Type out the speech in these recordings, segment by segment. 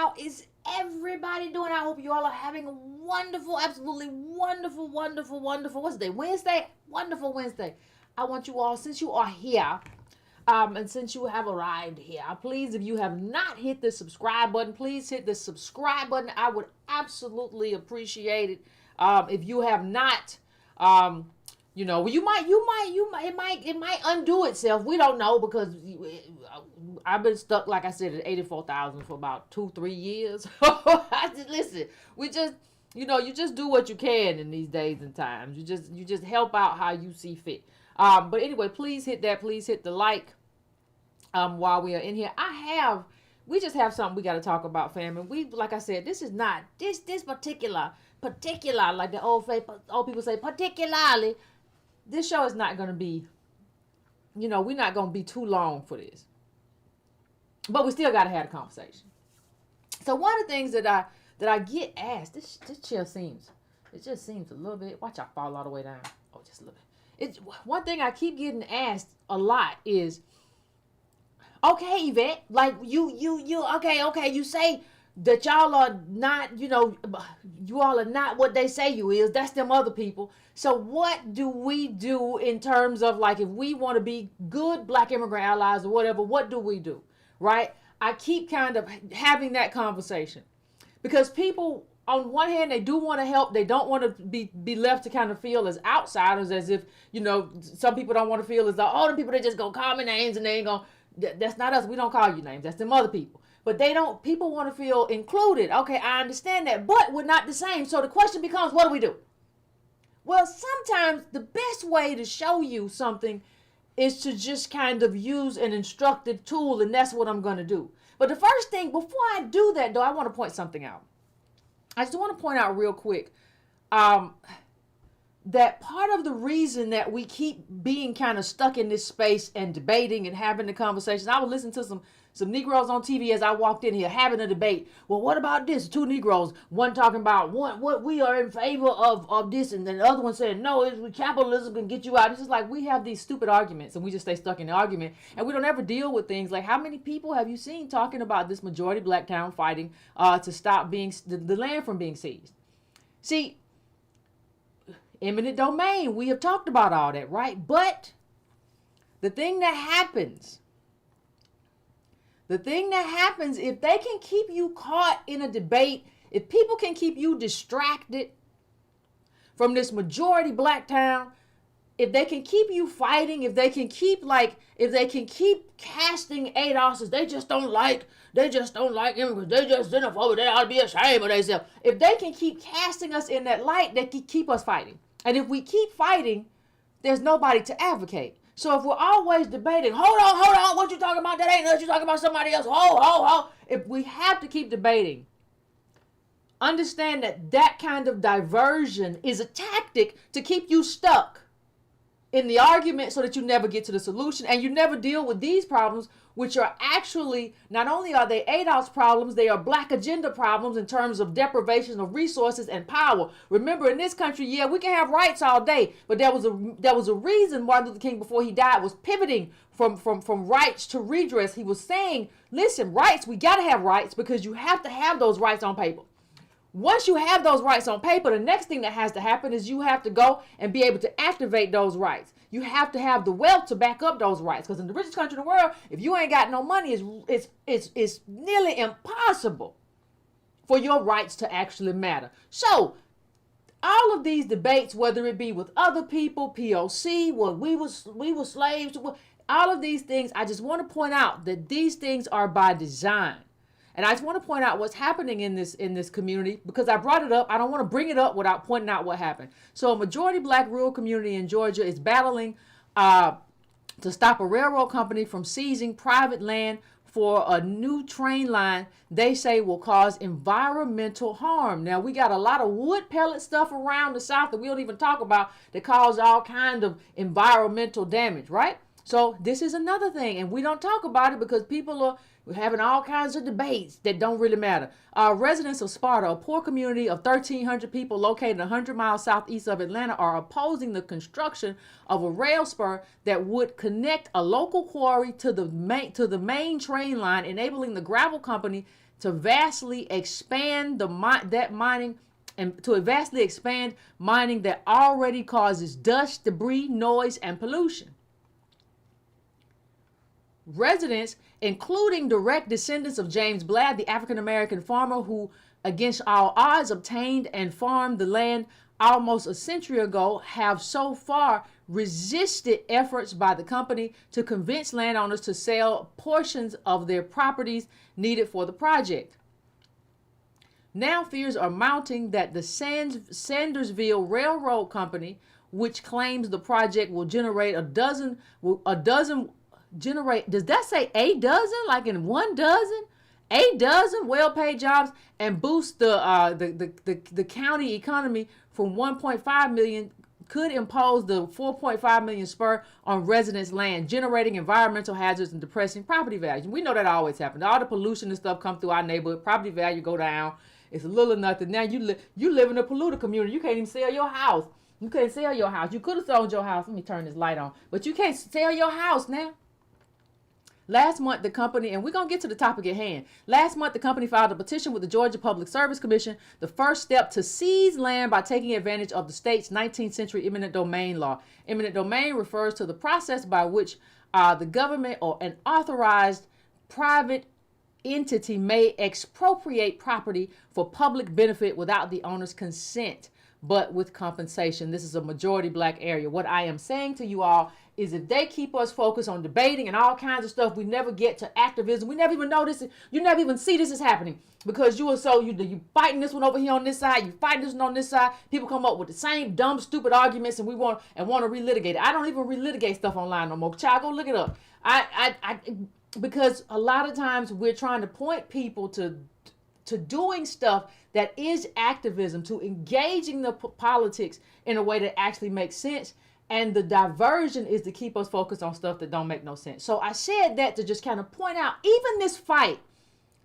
How is everybody doing? I hope you all are having a wonderful, absolutely wonderful, wonderful, wonderful, what's the day? Wednesday? Wonderful Wednesday. I want you all, since you are here, and since you have arrived here, please, if you have not hit the subscribe button, please hit the subscribe button. I would absolutely appreciate it. If you have not, it might undo itself. We don't know because I've been stuck, like I said, at 84,000 for about 2-3 years. Listen, you just do what you can in these days and times. You just help out how you see fit. But anyway, please hit that. Please hit the like. While we are in here, we just have something we got to talk about, fam. And like I said, this is not this particular like the old people say, particularly. This show is not going to be, we're not going to be too long for this, but we still got to have a conversation. So one of the things that I get asked, this chair just seems a little bit. Watch out, fall all the way down. Oh, just a little bit. It's one thing I keep getting asked a lot is, okay, Yvette, like okay, you say that y'all are not, you all are not what they say you is. That's them other people. So what do we do in terms of, like, if we want to be good Black immigrant allies or whatever, what do we do, right? I keep kind of having that conversation because people, on one hand, they do want to help. They don't want to be left to kind of feel as outsiders, as if, some people don't want to feel as though, oh, the people, they just going to call me names and they ain't going to. That's not us. We don't call you names. That's them other people. But people want to feel included. Okay, I understand that, but we're not the same. So the question becomes, what do we do? Well, sometimes the best way to show you something is to just kind of use an instructive tool, and that's what I'm going to do. But the first thing, before I do that, though, I want to point something out. I just want to point out real quick that part of the reason that we keep being kind of stuck in this space and debating and having the conversations. I was listening to some Negroes on TV as I walked in here having a debate. Well, what about this? Two Negroes, one talking about what we are in favor of this, and then the other one saying, no, capitalism can get you out. It's just like we have these stupid arguments and we just stay stuck in the argument, and we don't ever deal with things like, how many people have you seen talking about this majority Black town fighting to stop the land from being seized? See, eminent domain, we have talked about all that, right? But the thing that happens, if they can keep you caught in a debate, if people can keep you distracted from this majority Black town, if they can keep you fighting, if they can keep casting ADOS as they just don't like immigrants, they just xenophobic, they ought to be ashamed of themselves. If they can keep casting us in that light, they can keep us fighting. And if we keep fighting, there's nobody to advocate. So if we're always debating, hold on, what you talking about? That ain't us, you talking about somebody else. Ho. If we have to keep debating, understand that kind of diversion is a tactic to keep you stuck in the argument so that you never get to the solution and you never deal with these problems, which are actually, not only are they ADOS problems, they are Black agenda problems in terms of deprivation of resources and power. Remember, in this country, yeah, we can have rights all day, but there was a reason Martin Luther King, before he died, was pivoting from rights to redress. He was saying, listen, rights, we got to have rights because you have to have those rights on paper. Once you have those rights on paper, the next thing that has to happen is you have to go and be able to activate those rights. You have to have the wealth to back up those rights. Because in the richest country in the world, if you ain't got no money, it's nearly impossible for your rights to actually matter. So all of these debates, whether it be with other people, POC, we were slaves, all of these things, I just want to point out that these things are by design. And I just want to point out what's happening in this community, because I brought it up. I don't want to bring it up without pointing out what happened. So a majority Black rural community in Georgia is battling to stop a railroad company from seizing private land for a new train line they say will cause environmental harm. Now, we got a lot of wood pellet stuff around the South that we don't even talk about that cause all kind of environmental damage, right? So this is another thing, and we don't talk about it because people are having all kinds of debates that don't really matter. Residents of Sparta, a poor community of 1,300 people located 100 miles southeast of Atlanta, are opposing the construction of a rail spur that would connect a local quarry to the main train line, enabling the gravel company to vastly expand that mining and to vastly expand mining that already causes dust, debris, noise, and pollution. Residents, including direct descendants of James Bladd, the African American farmer who, against all odds, obtained and farmed the land almost a century ago, have so far resisted efforts by the company to convince landowners to sell portions of their properties needed for the project. Now fears are mounting that the Sandersville Railroad Company, which claims the project will generate does that say a dozen, like in 1 dozen? A dozen well-paid jobs and boost the county economy from 1.5 million, could impose the 4.5 million spur on residents' land, generating environmental hazards and depressing property values. We know that always happens. All the pollution and stuff come through our neighborhood. Property value go down. It's a little or nothing. Now you live in a polluted community. You can't even sell your house. You can't sell your house. You could have sold your house. Let me turn this light on. But you can't sell your house now. Last month, the company, and we're going to get to the topic at hand. Last month, the company filed a petition with the Georgia Public Service Commission, the first step to seize land by taking advantage of the state's 19th century eminent domain law. Eminent domain refers to the process by which the government or an authorized private entity may expropriate property for public benefit without the owner's consent, but with compensation. This is a majority black area. What I am saying to you all is, if they keep us focused on debating and all kinds of stuff, we never get to activism. We never even know this. You never even see this is happening, because you fighting this one over here on this side. You fighting this one on this side. People come up with the same dumb, stupid arguments, and want to relitigate it. I don't even relitigate stuff online no more. Child, go look it up. Because a lot of times we're trying to point people to doing stuff that is activism, to engaging the politics in a way that actually makes sense. And the diversion is to keep us focused on stuff that don't make no sense. So I said that to just kind of point out, even this fight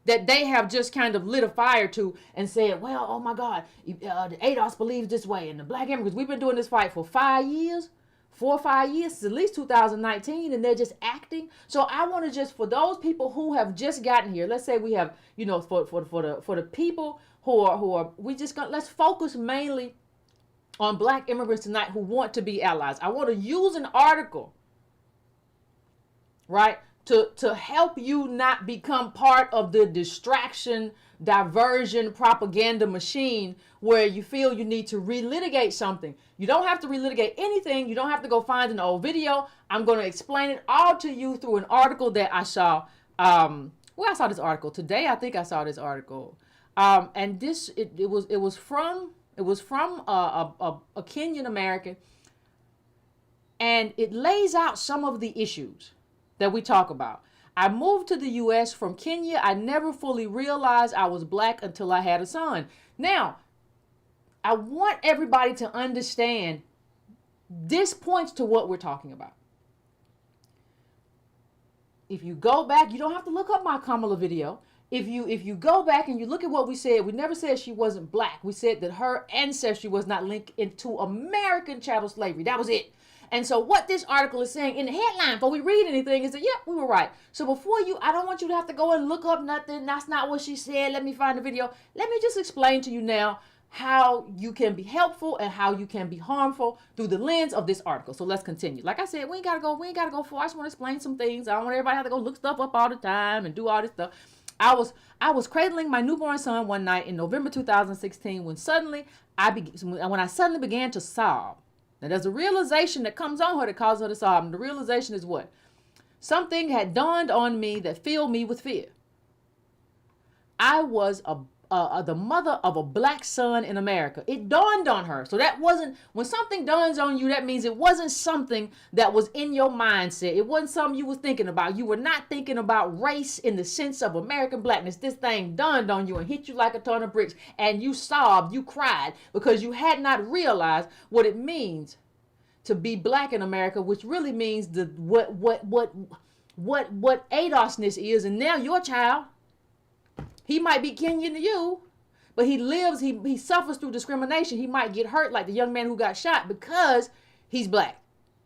that they have just kind of lit a fire to and said, well, oh my God, the ADOS believes this way. And the black immigrants, we've been doing this fight for 5 years, 4 or 5 years, since at least 2019, and they're just acting. So I want to just, for those people who have just gotten here, let's say we have, for the people who are, let's focus mainly on black immigrants tonight who want to be allies. I want to use an article, right, to help you not become part of the distraction, diversion, propaganda machine where you feel you need to relitigate something. You don't have to relitigate anything. You don't have to go find an old video. I'm going to explain it all to you through an article that I saw. I saw this article today. I think I saw this article. And this, it was from a Kenyan American, and it lays out some of the issues that we talk about. I moved to the U.S. from Kenya. I never fully realized I was black until I had a son. Now, I want everybody to understand this points to what we're talking about. If you go back, you don't have to look up my Kamala video. If you go back and you look at what we said, we never said she wasn't black. We said that her ancestry was not linked into American chattel slavery. That was it. And so what this article is saying in the headline, before we read anything, is that, yep, we were right. So I don't want you to have to go and look up nothing. That's not what she said. Let me find the video. Let me just explain to you now how you can be helpful and how you can be harmful through the lens of this article. So let's continue. Like I said, we ain't gotta go far. I just want to explain some things. I don't want everybody to have to go look stuff up all the time and do all this stuff. I was cradling my newborn son one night in November 2016 when I suddenly began to sob. Now there's a realization that comes on her that causes her to sob. And the realization is what? Something had dawned on me that filled me with fear. I was the mother of a black son in America. It dawned on her. So that wasn't, when something dawns on you, that means it wasn't something that was in your mindset. It wasn't something you were thinking about. You were not thinking about race in the sense of American blackness. This thing dawned on you and hit you like a ton of bricks, and you sobbed, you cried, because you had not realized what it means to be black in America, which really means what ADOSness is. And now your child, he might be Kenyan to you, but he suffers through discrimination. He might get hurt like the young man who got shot because he's black.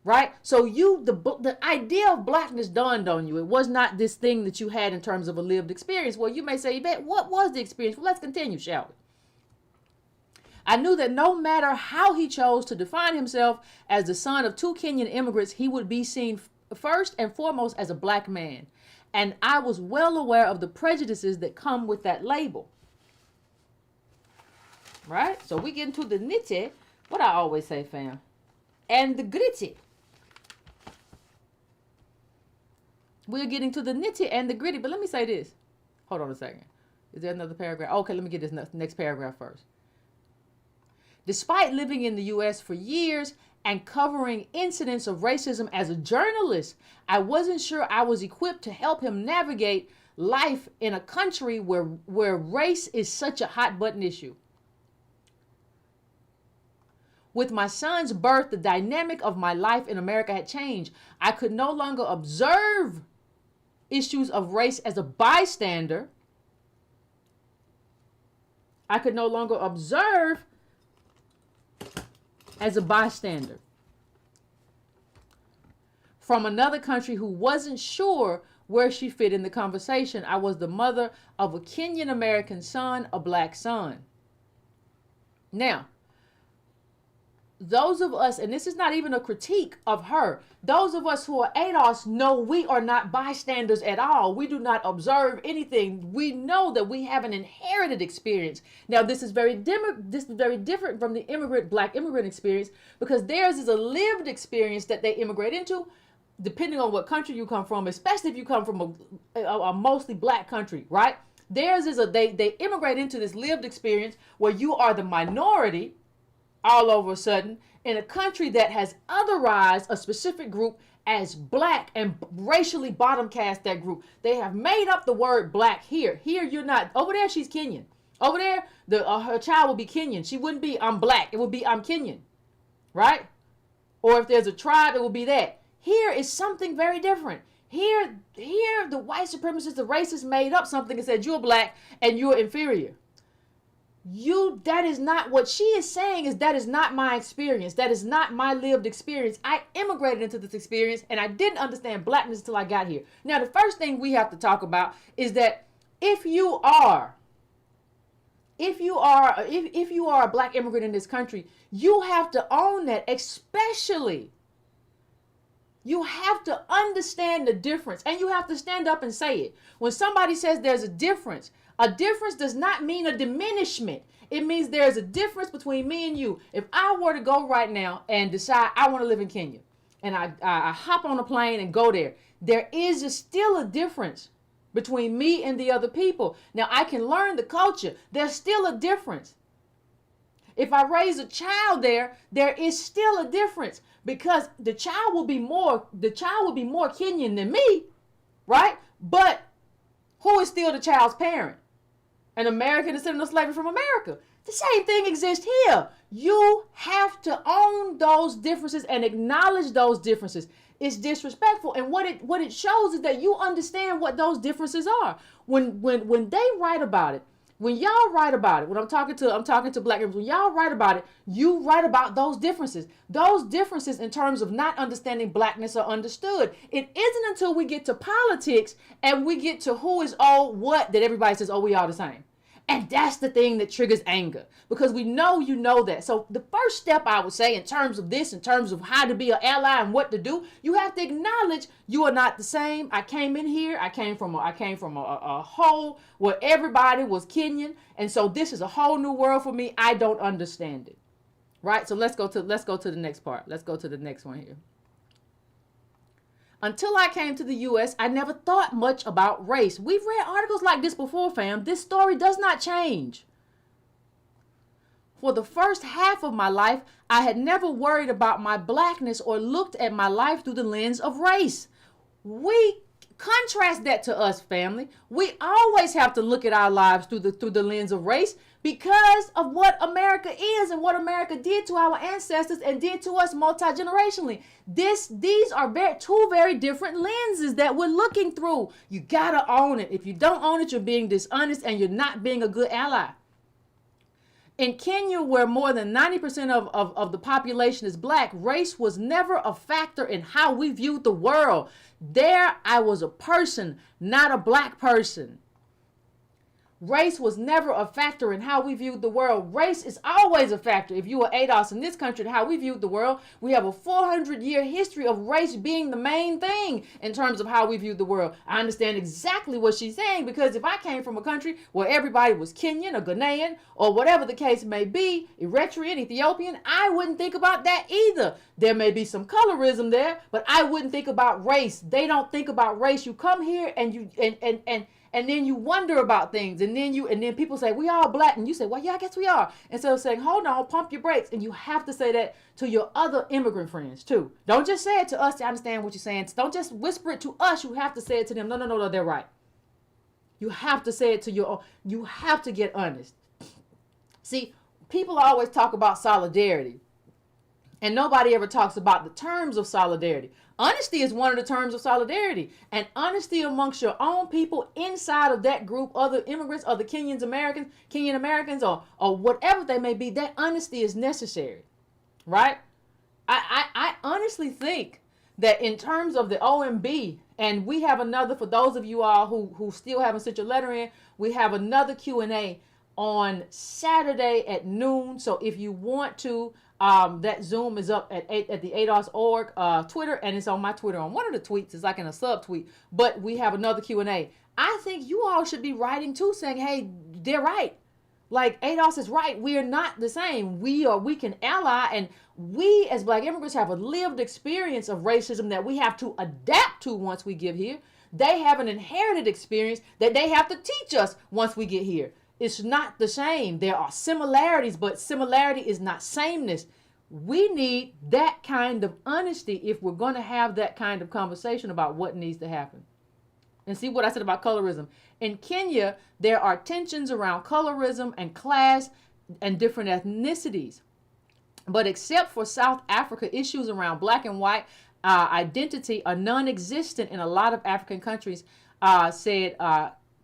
right? So the idea of blackness dawned on you. It was not this thing that you had in terms of a lived experience. Well, you may say, Yvette, what was the experience? Well, let's continue, shall we? I knew that no matter how he chose to define himself as the son of two Kenyan immigrants, he would be seen first and foremost as a black man. And I was well aware of the prejudices that come with that label. Right? So we get into the nitty, what I always say, fam, and the gritty. We're getting to the nitty and the gritty, but let me say this. Hold on a second. Is there another paragraph? Okay, let me get this next paragraph first. Despite living in the U.S. for years and covering incidents of racism as a journalist, I wasn't sure I was equipped to help him navigate life in a country where race is such a hot button issue. With my son's birth, the dynamic of my life in America had changed. I could no longer observe issues of race as a bystander. I could no longer observe as a bystander from another country who wasn't sure where she fit in the conversation. I was the mother of a Kenyan American son, a black son. Now, those of us, and this is not even a critique of her, those of us who are ADOS know we are not bystanders at all. We do not observe anything. We know that we have an inherited experience. Now, this is very different from the black immigrant experience, because theirs is a lived experience that they immigrate into, depending on what country you come from, especially if you come from a mostly black country, right? Theirs is they immigrate into this lived experience where you are the minority all over a sudden in a country that has otherized a specific group as black and racially bottom cast that group. They have made up the word black here. Here you're not. Over there she's Kenyan. Over there her child will be Kenyan. She wouldn't be I'm black. It would be I'm Kenyan, right? Or if there's a tribe, it will be that. Here is something very different. Here the white supremacists, the racists made up something and said you're black and you're inferior. That is not what she is saying. Is that is not my experience. That is not my lived experience. I immigrated into this experience and I didn't understand blackness until I got here. Now, the first thing we have to talk about is that if you are a black immigrant in this country, you have to own that, especially you have to understand the difference and you have to stand up and say it. When somebody says there's a difference does not mean a diminishment. It means there's a difference between me and you. If I were to go right now and decide I want to live in Kenya and I hop on a plane and go there, there is still a difference between me and the other people. Now, I can learn the culture. There's still a difference. If I raise a child there is still a difference, because the child will be more Kenyan than me, right? But who is still the child's parent? An American descendant of slavery from America. The same thing exists here. You have to own those differences and acknowledge those differences. It's disrespectful. And what it shows is that you understand what those differences are. When they write about it, when y'all write about it, when I'm talking to black people, when y'all write about it, you write about those differences. Those differences in terms of not understanding blackness are understood. It isn't until we get to politics and we get to who is what that everybody says, we all the same. And that's the thing that triggers anger, because we know you know that. So the first step I would say in terms of how to be an ally and what to do, you have to acknowledge you are not the same. I came in here. I came from a hole where everybody was Kenyan. And so this is a whole new world for me. I don't understand it. Right. So let's go to the next part. Let's go to the next one here. Until I came to the U.S., I never thought much about race. We've read articles like this before, fam. This story does not change. For the first half of my life, I had never worried about my blackness or looked at my life through the lens of race. We contrast that to us, family. We always have to look at our lives through the lens of race, because of what America is and what America did to our ancestors and did to us multi-generationally. These are two very different lenses that we're looking through. You gotta own it. If you don't own it, you're being dishonest and you're not being a good ally. In Kenya, where more than 90% of the population is black, race was never a factor in how we viewed the world. There, I was a person, not a black person. Race was never a factor in how we viewed the world. Race is always a factor. If you were ADOS in this country, how we viewed the world, we have a 400-year history of race being the main thing in terms of how we viewed the world. I understand exactly what she's saying, because if I came from a country where everybody was Kenyan or Ghanaian or whatever the case may be, Eritrean, Ethiopian, I wouldn't think about that either. There may be some colorism there, but I wouldn't think about race. They don't think about race. You come here and you and then you wonder about things, and then people say, we all black, and you say, well, yeah, I guess we are. Instead of saying, hold on, pump your brakes. And you have to say that to your other immigrant friends too. Don't just say it to us to understand what you're saying. Don't just whisper it to us. You have to say it to them. No, they're right. You have to say it to you have to get honest. See, people always talk about solidarity, and nobody ever talks about the terms of solidarity. Honesty is one of the terms of solidarity, and honesty amongst your own people inside of that group, other immigrants, other Kenyan Americans, or whatever they may be. That honesty is necessary, right? I honestly think that in terms of the OMB, and we have another, for those of you all who still haven't sent your letter in, we have another Q&A on Saturday at noon. So if you want to, that Zoom is up at the ADOS.org Twitter, and it's on my Twitter on one of the tweets. It's like in a subtweet, but we have another Q&A. I think you all should be writing too, saying, hey, they're right. Like, ADOS is right. We are not the same. We can ally, and we as black immigrants have a lived experience of racism that we have to adapt to once we get here. They have an inherited experience that they have to teach us once we get here. It's not the same. There are similarities, but similarity is not sameness. We need that kind of honesty if we're going to have that kind of conversation about what needs to happen. And see what I said about colorism. In Kenya, there are tensions around colorism and class and different ethnicities. But except for South Africa, issues around black and white identity are non-existent in a lot of African countries, said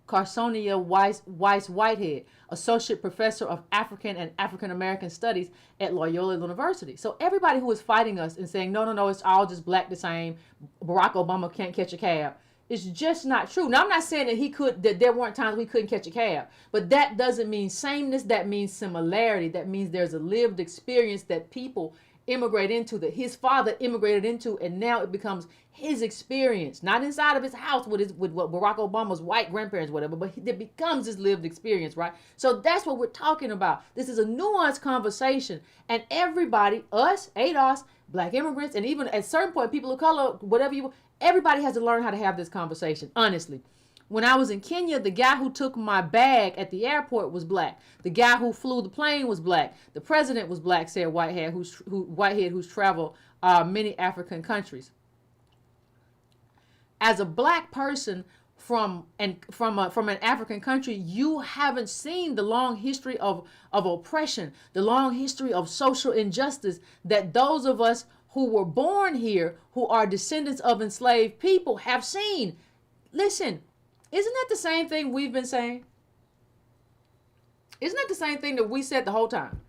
Carsonia Weiss Whitehead, Associate Professor of African and African American Studies at Loyola University. So everybody who is fighting us and saying, no, it's all just black the same, Barack Obama can't catch a cab, it's just not true. Now, I'm not saying that there weren't times we couldn't catch a cab, but that doesn't mean sameness. That means similarity. That means there's a lived experience that people immigrate into, that his father immigrated into, and now it becomes his experience, not inside of his house with what Barack Obama's white grandparents, whatever, but it becomes his lived experience, right? So that's what we're talking about. This is a nuanced conversation, and everybody, us, ADOS, black immigrants, and even at a certain point, people of color, whatever everybody has to learn how to have this conversation, honestly. When I was in Kenya, the guy who took my bag at the airport was black. The guy who flew the plane was black. The president was black, said Whitehead, who's traveled many African countries. As a black person from an African country, you haven't seen the long history of oppression, the long history of social injustice that those of us who were born here, who are descendants of enslaved people, have seen. Listen, isn't that the same thing we've been saying? Isn't that the same thing that we said the whole time?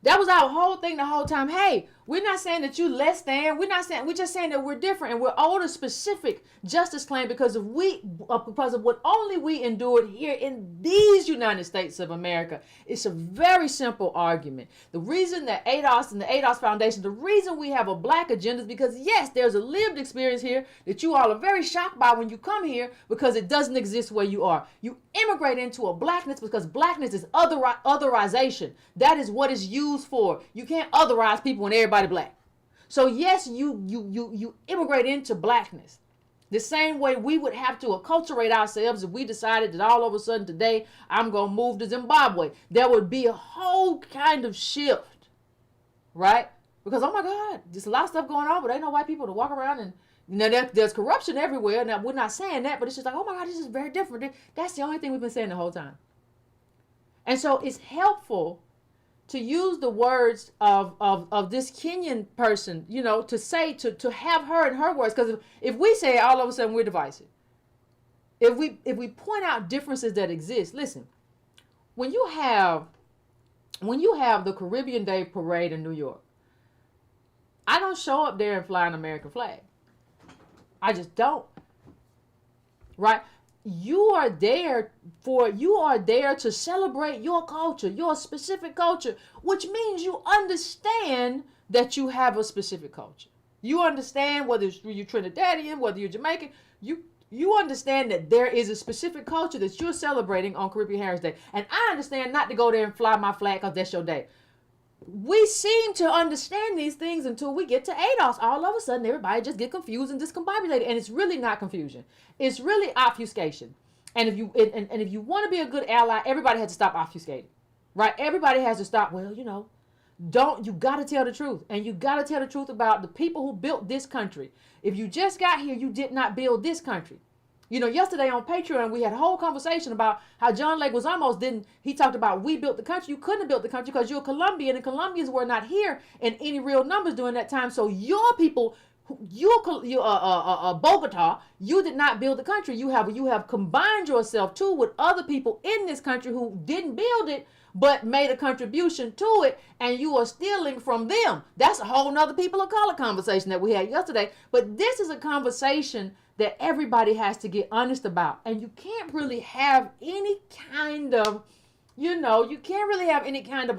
That was our whole thing the whole time. Hey, we're not saying that you less than. We're just saying that we're different, and we're owed a specific justice claim because of what only we endured here in these United States of America. It's a very simple argument. The reason that ADOS and the ADOS Foundation, the reason we have a black agenda is because, yes, there's a lived experience here that you all are very shocked by when you come here because it doesn't exist where you are. You immigrate into a blackness because blackness is otherization. That is what it's used for. You can't otherize people when everybody black. So yes, you immigrate into blackness. The same way we would have to acculturate ourselves if we decided that all of a sudden today I'm going to move to Zimbabwe. There would be a whole kind of shift, right? Because, oh my God, there's a lot of stuff going on, but ain't no white people to walk around and, there's corruption everywhere. Now, we're not saying that, but it's just like, oh my God, this is very different. That's the only thing we've been saying the whole time. And so it's helpful to use the words of this Kenyan person, to say, to have her in her words. Because if we say it, all of a sudden we're divisive. If we point out differences that exist, listen, when you have when you have the Caribbean Day Parade in New York, I don't show up there and fly an American flag. I just don't. Right? You are there to celebrate your culture, your specific culture, which means you understand that you have a specific culture. You understand whether you're Trinidadian, whether you're Jamaican, you understand that there is a specific culture that you're celebrating on Caribbean Heritage Day. And I understand not to go there and fly my flag because that's your day. We seem to understand these things until we get to ADOS. All of a sudden, everybody just get confused and discombobulated, and it's really not confusion. It's really obfuscation. And if you if you want to be a good ally, everybody has to stop obfuscating, right? Everybody has to stop. Well, you got to tell the truth, and you got to tell the truth about the people who built this country. If you just got here, you did not build this country. Yesterday on Patreon, we had a whole conversation about how John Leguizamo he talked about we built the country. You couldn't have built the country because you're Colombian, and Colombians were not here in any real numbers during that time. So your people, Bogota, you did not build the country. You have combined yourself too with other people in this country who didn't build it, but made a contribution to it, and you are stealing from them. That's a whole nother people of color conversation that we had yesterday. But this is a conversation that everybody has to get honest about. And you can't really have any kind of,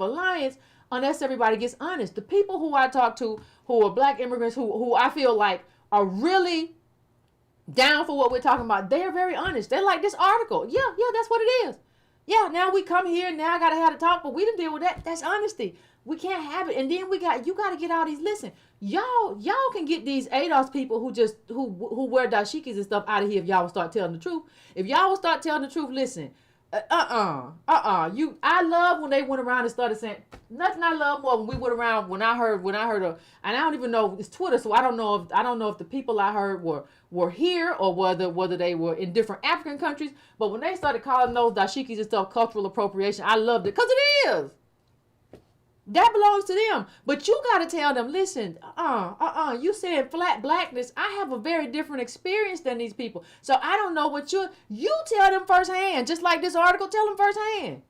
alliance unless everybody gets honest. The people who I talk to who are black immigrants, who I feel like are really down for what we're talking about, they're very honest. They're like, this article, yeah, that's what it is. Yeah, now we come here, now I gotta have to talk, but we didn't deal with that. That's honesty. We can't have it. And then you gotta get all these, listen, y'all can get these ADOS people who wear dashikis and stuff out of here if y'all will start telling the truth. If y'all will start telling the truth, listen, I love when they went around and started saying, nothing I love more when we went around, when I heard and I don't even know, it's Twitter, so I don't know if the people I heard were here or whether they were in different African countries, but when they started calling those dashikis and stuff cultural appropriation, I loved it, because it is. That belongs to them. But you got to tell them, listen, you saying flat blackness. I have a very different experience than these people. So I don't know what you tell them firsthand. Just like this article, tell them firsthand.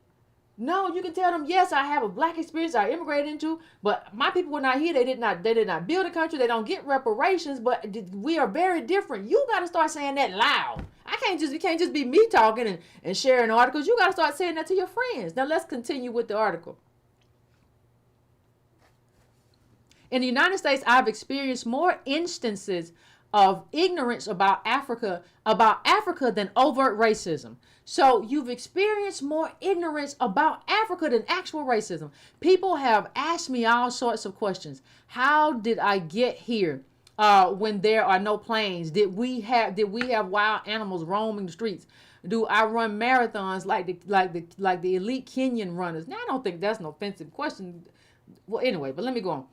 No, you can tell them, yes, I have a black experience I immigrated into, but my people were not here. They did not build a country. They don't get reparations, but we are very different. You got to start saying that loud. It can't just be me talking and sharing articles. You got to start saying that to your friends. Now let's continue with the article. In the United States, I've experienced more instances of ignorance about Africa than overt racism. So you've experienced more ignorance about Africa than actual racism. People have asked me all sorts of questions. How did I get here when there are no planes? Did we have wild animals roaming the streets? Do I run marathons like the elite Kenyan runners? Now, I don't think that's an offensive question. Well, anyway, but let me go on.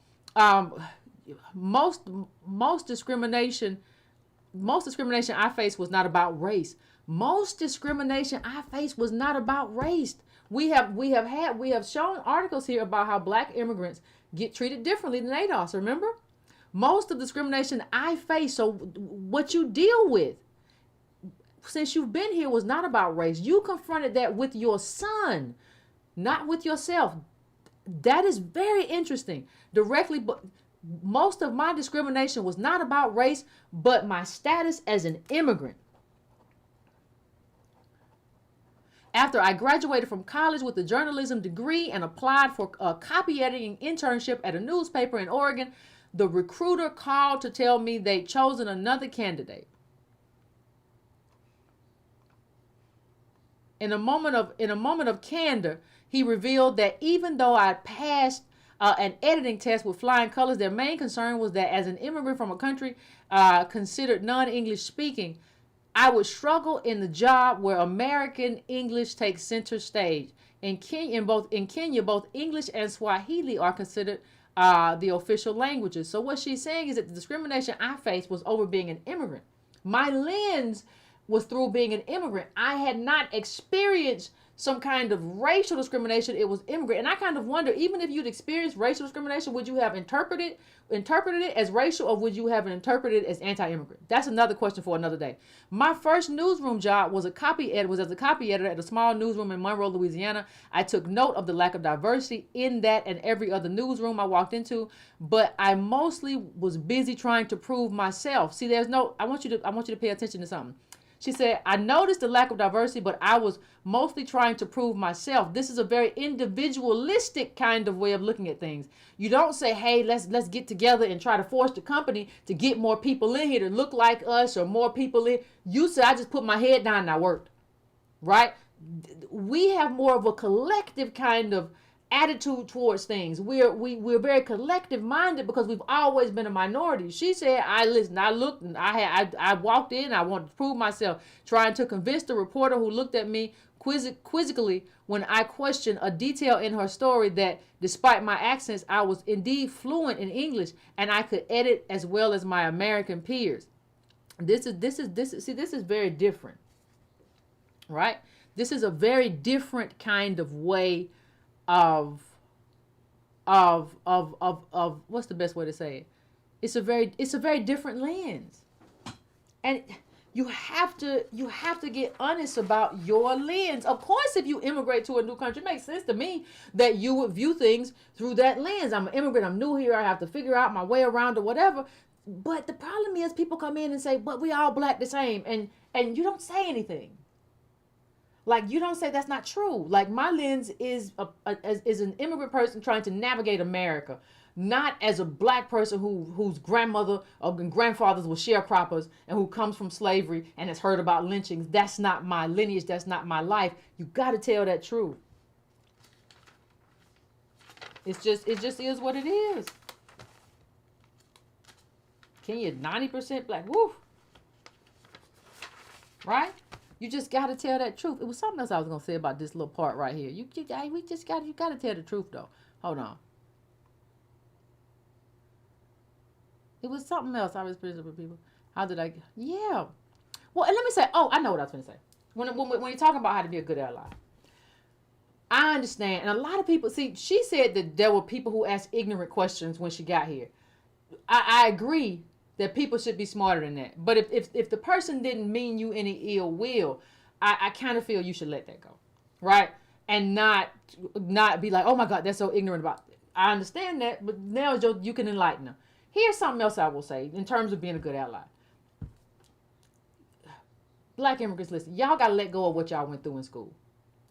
Most discrimination I faced was not about race. Most discrimination I faced was not about race. We have shown articles here about how black immigrants get treated differently than ADOS. Remember, most of the discrimination I faced. So what you deal with since you've been here was not about race. You confronted that with your son, not with yourself. That is very interesting. Directly, but most of my discrimination was not about race, but my status as an immigrant. After I graduated from college with a journalism degree and applied for a copy editing internship at a newspaper in Oregon, the recruiter called to tell me they'd chosen another candidate. In a moment of candor, he revealed that even though I passed an editing test with flying colors, their main concern was that as an immigrant from a country considered non-English speaking, I would struggle in the job where American English takes center stage. In Kenya, both English and Swahili are considered the official languages. So what she's saying is that the discrimination I faced was over being an immigrant. My lens was through being an immigrant. I had not experienced some kind of racial discrimination, it was immigrant. And I kind of wonder, even if you'd experienced racial discrimination, would you have interpreted it as racial, or would you have interpreted it as anti-immigrant? That's another question for another day. My first newsroom job was as a copy editor at a small newsroom in Monroe, Louisiana. I took note of the lack of diversity in that and every other newsroom I walked into, but I mostly was busy trying to prove myself. See, I want you to pay attention to something. She said, I noticed the lack of diversity, but I was mostly trying to prove myself. This is a very individualistic kind of way of looking at things. You don't say, hey, let's get together and try to force the company to get more people in here to look like us, or more people in. You said, I just put my head down and I worked. Right? We have more of a collective kind of attitude towards things. We're very collective minded because we've always been a minority. She said, I looked, and I walked in, I wanted to prove myself, trying to convince the reporter who looked at me quizzically when I questioned a detail in her story that despite my accents, I was indeed fluent in English and I could edit as well as my American peers. This is very different. Right? This is a very different kind of way of what's the best way to say it? It's a very different lens. And you have to get honest about your lens. Of course, if you immigrate to a new country, it makes sense to me that you would view things through that lens. I'm an immigrant, I'm new here, I have to figure out my way around or whatever. But the problem is people come in and say, but we all black the same, and you don't say anything. Like, you don't say that's not true. Like, my lens is an immigrant person trying to navigate America, not as a black person whose grandmother or grandfathers were sharecroppers and who comes from slavery and has heard about lynchings. That's not my lineage. That's not my life. You got to tell that truth. It just is what it is. Kenya, 90% black. Woo. Right? You just got to tell that truth. It was something else I was going to say about this little part right here. You got to tell the truth, though. Hold on. It was something else I was presenting with people. How did I? Yeah. Well, and let me say, I know what I was going to say. When you're talking about how to be a good ally. I understand. And a lot of people, see, she said that there were people who asked ignorant questions when she got here. I agree that people should be smarter than that. But if the person didn't mean you any ill will, I kind of feel you should let that go. Right? And not be like, oh my God, they're so ignorant about it. I understand that, but now you can enlighten them. Here's something else I will say in terms of being a good ally. Black immigrants, listen, y'all got to let go of what y'all went through in school.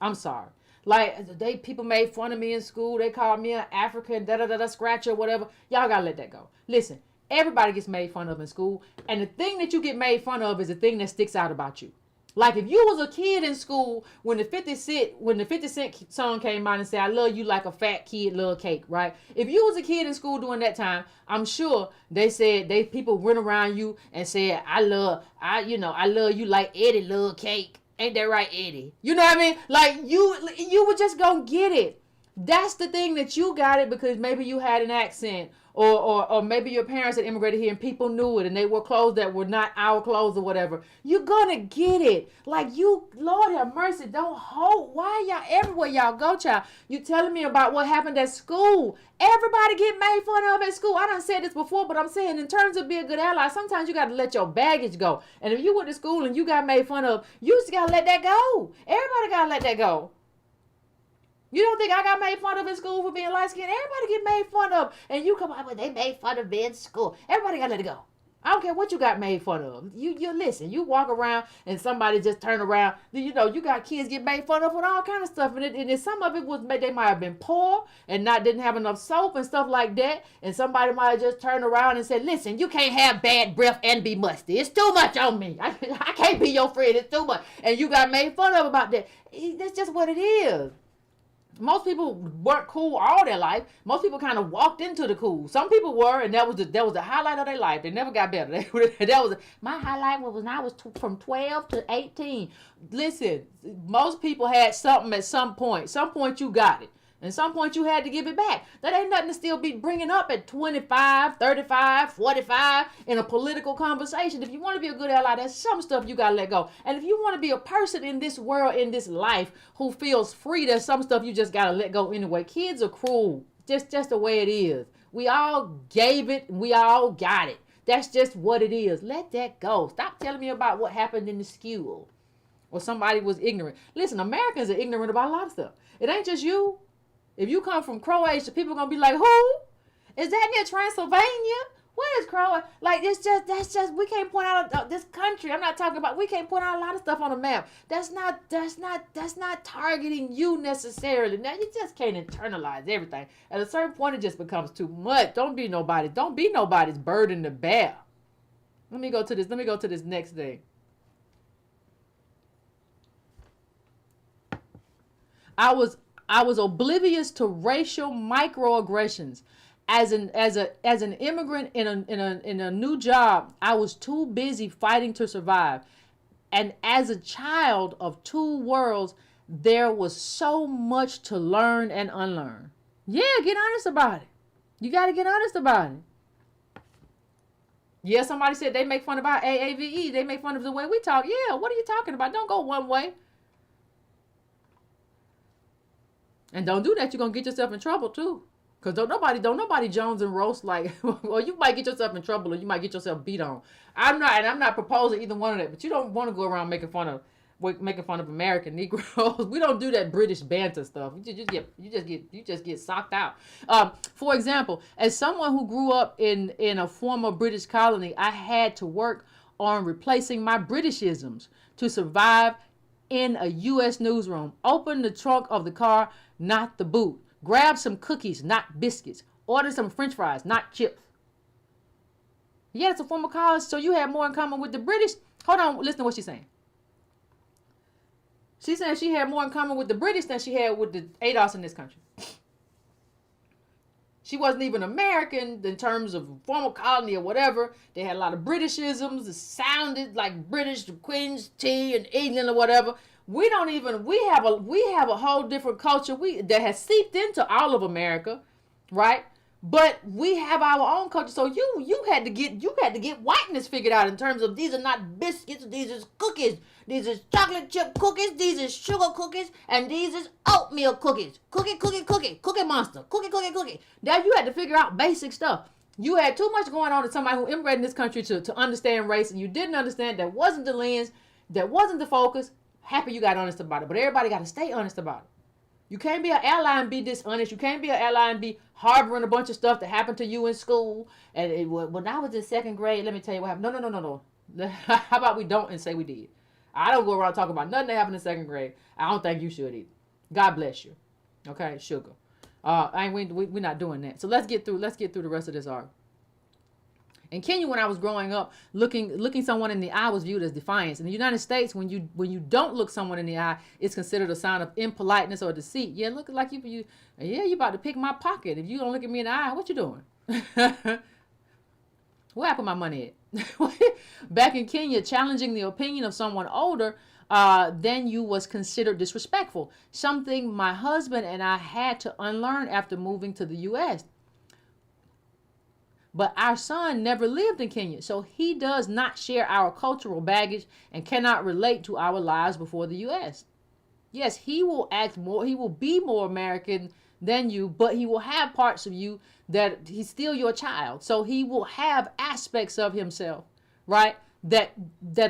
I'm sorry. Like, people made fun of me in school. They called me an African, scratcher, whatever. Y'all got to let that go. Listen. Everybody gets made fun of in school. And the thing that you get made fun of is the thing that sticks out about you. Like, if you was a kid in school when the 50 Cent song came out and said, I love you like a fat kid love cake, right? If you was a kid in school during that time, I'm sure people went around you and said, I love you like Eddie love cake. Ain't that right, Eddie? You know what I mean? Like, you were just gonna get it. That's the thing that you got it because maybe you had an accent or maybe your parents had immigrated here and people knew it and they wore clothes that were not our clothes or whatever. You're going to get it. Like, you, Lord have mercy, don't hold. Why y'all everywhere y'all go, child? You telling me about what happened at school. Everybody get made fun of at school. I done said this before, but I'm saying in terms of being a good ally, sometimes you got to let your baggage go. And if you went to school and you got made fun of, you just got to let that go. Everybody got to let that go. You don't think I got made fun of in school for being light skinned? Everybody get made fun of. And you come out, but they made fun of me in school. Everybody got to let it go. I don't care what you got made fun of. You listen, you walk around and somebody just turn around. You got kids get made fun of with all kind of stuff. And some of it was, they might have been poor and didn't have enough soap and stuff like that. And somebody might have just turned around and said, listen, you can't have bad breath and be musty. It's too much on me. I can't be your friend. It's too much. And you got made fun of about that. That's just what it is. Most people weren't cool all their life. Most people kind of walked into the cool. Some people were, and that was the highlight of their life. They never got better. My highlight was when I was from 12 to 18. Listen, most people had something at some point. Some point you got it. And some point you had to give it back. That ain't nothing to still be bringing up at 25, 35, 45 in a political conversation. If you want to be a good ally, there's some stuff you got to let go. And if you want to be a person in this world, in this life, who feels free, there's some stuff you just got to let go anyway. Kids are cruel. Just the way it is. We all gave it. We all got it. That's just what it is. Let that go. Stop telling me about what happened in the school or somebody was ignorant. Listen, Americans are ignorant about a lot of stuff. It ain't just you. If you come from Croatia, people are going to be like, who? Is that near Transylvania? Where is Croatia? Like, that's just, we can't point out this country. I'm not talking about, we can't point out a lot of stuff on the map. That's not targeting you necessarily. Now, you just can't internalize everything. At a certain point, it just becomes too much. Don't be nobody's burden to bear. Let me go to this next thing. I was oblivious to racial microaggressions. As an immigrant in a new job, I was too busy fighting to survive. And as a child of two worlds, there was so much to learn and unlearn. Yeah, get honest about it. You got to get honest about it. Yeah, somebody said they make fun about AAVE. They make fun of the way we talk. Yeah, what are you talking about? Don't go one way. And don't do that. You're going to get yourself in trouble too. Because don't nobody Jones and roast like, well, you might get yourself in trouble or you might get yourself beat on. I'm not proposing either one of that, but you don't want to go around making fun of American Negroes. We don't do that British banter stuff. You just get socked out. For example, as someone who grew up in a former British colony, I had to work on replacing my Britishisms to survive in a U.S. newsroom. Open the trunk of the car, not the boot. Grab some cookies, not biscuits. Order some French fries, not chips. Yeah, it's a former college, so you had more in common with the British. Hold on, listen to what she's saying. She's saying she had more in common with the British than she had with the ADOS in this country. She wasn't even American in terms of former colony or whatever. They had a lot of Britishisms. It sounded like British, the Queen's tea in England or whatever. We have a whole different culture that has seeped into all of America, right? But we have our own culture. So you had to get whiteness figured out in terms of these are not biscuits, these are cookies. These is chocolate chip cookies, these is sugar cookies, and these is oatmeal cookies. Cookie monster. Cookie. Now you had to figure out basic stuff. You had too much going on to somebody who immigrated in this country to understand race, and you didn't understand. That wasn't the lens, that wasn't the focus. Happy you got honest about it, but everybody got to stay honest about it. You can't be an ally and be dishonest. You can't be an ally and be harboring a bunch of stuff that happened to you in school. And when I was in second grade, let me tell you what happened. No. How about we don't and say we did? I don't go around talking about nothing that happened in second grade. I don't think you should either. God bless you. Okay, sugar. We're not doing that. So let's get through the rest of this article. In Kenya, when I was growing up, looking someone in the eye was viewed as defiance. In the United States, when you don't look someone in the eye, it's considered a sign of impoliteness or deceit. Yeah, look like you about to pick my pocket. If you don't look at me in the eye, what you doing? Where I put my money at? Back in Kenya, challenging the opinion of someone older than you was considered disrespectful. Something my husband and I had to unlearn after moving to the U.S. But our son never lived in Kenya, so he does not share our cultural baggage and cannot relate to our lives before the U.S. Yes, he will be more American than you, but he will have parts of you that he's still your child. So he will have aspects of himself, right, that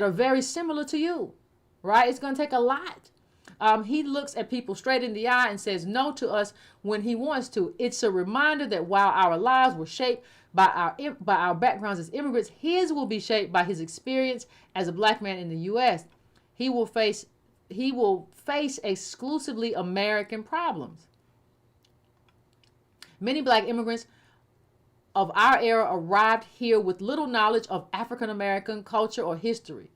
are very similar to you, right? It's going to take a lot. He looks at people straight in the eye and says no to us when he wants to. It's a reminder that while our lives were shaped by our backgrounds as immigrants, his will be shaped by his experience as a black man in the U.S. He will face exclusively American problems. Many black immigrants of our era arrived here with little knowledge of African American culture or history.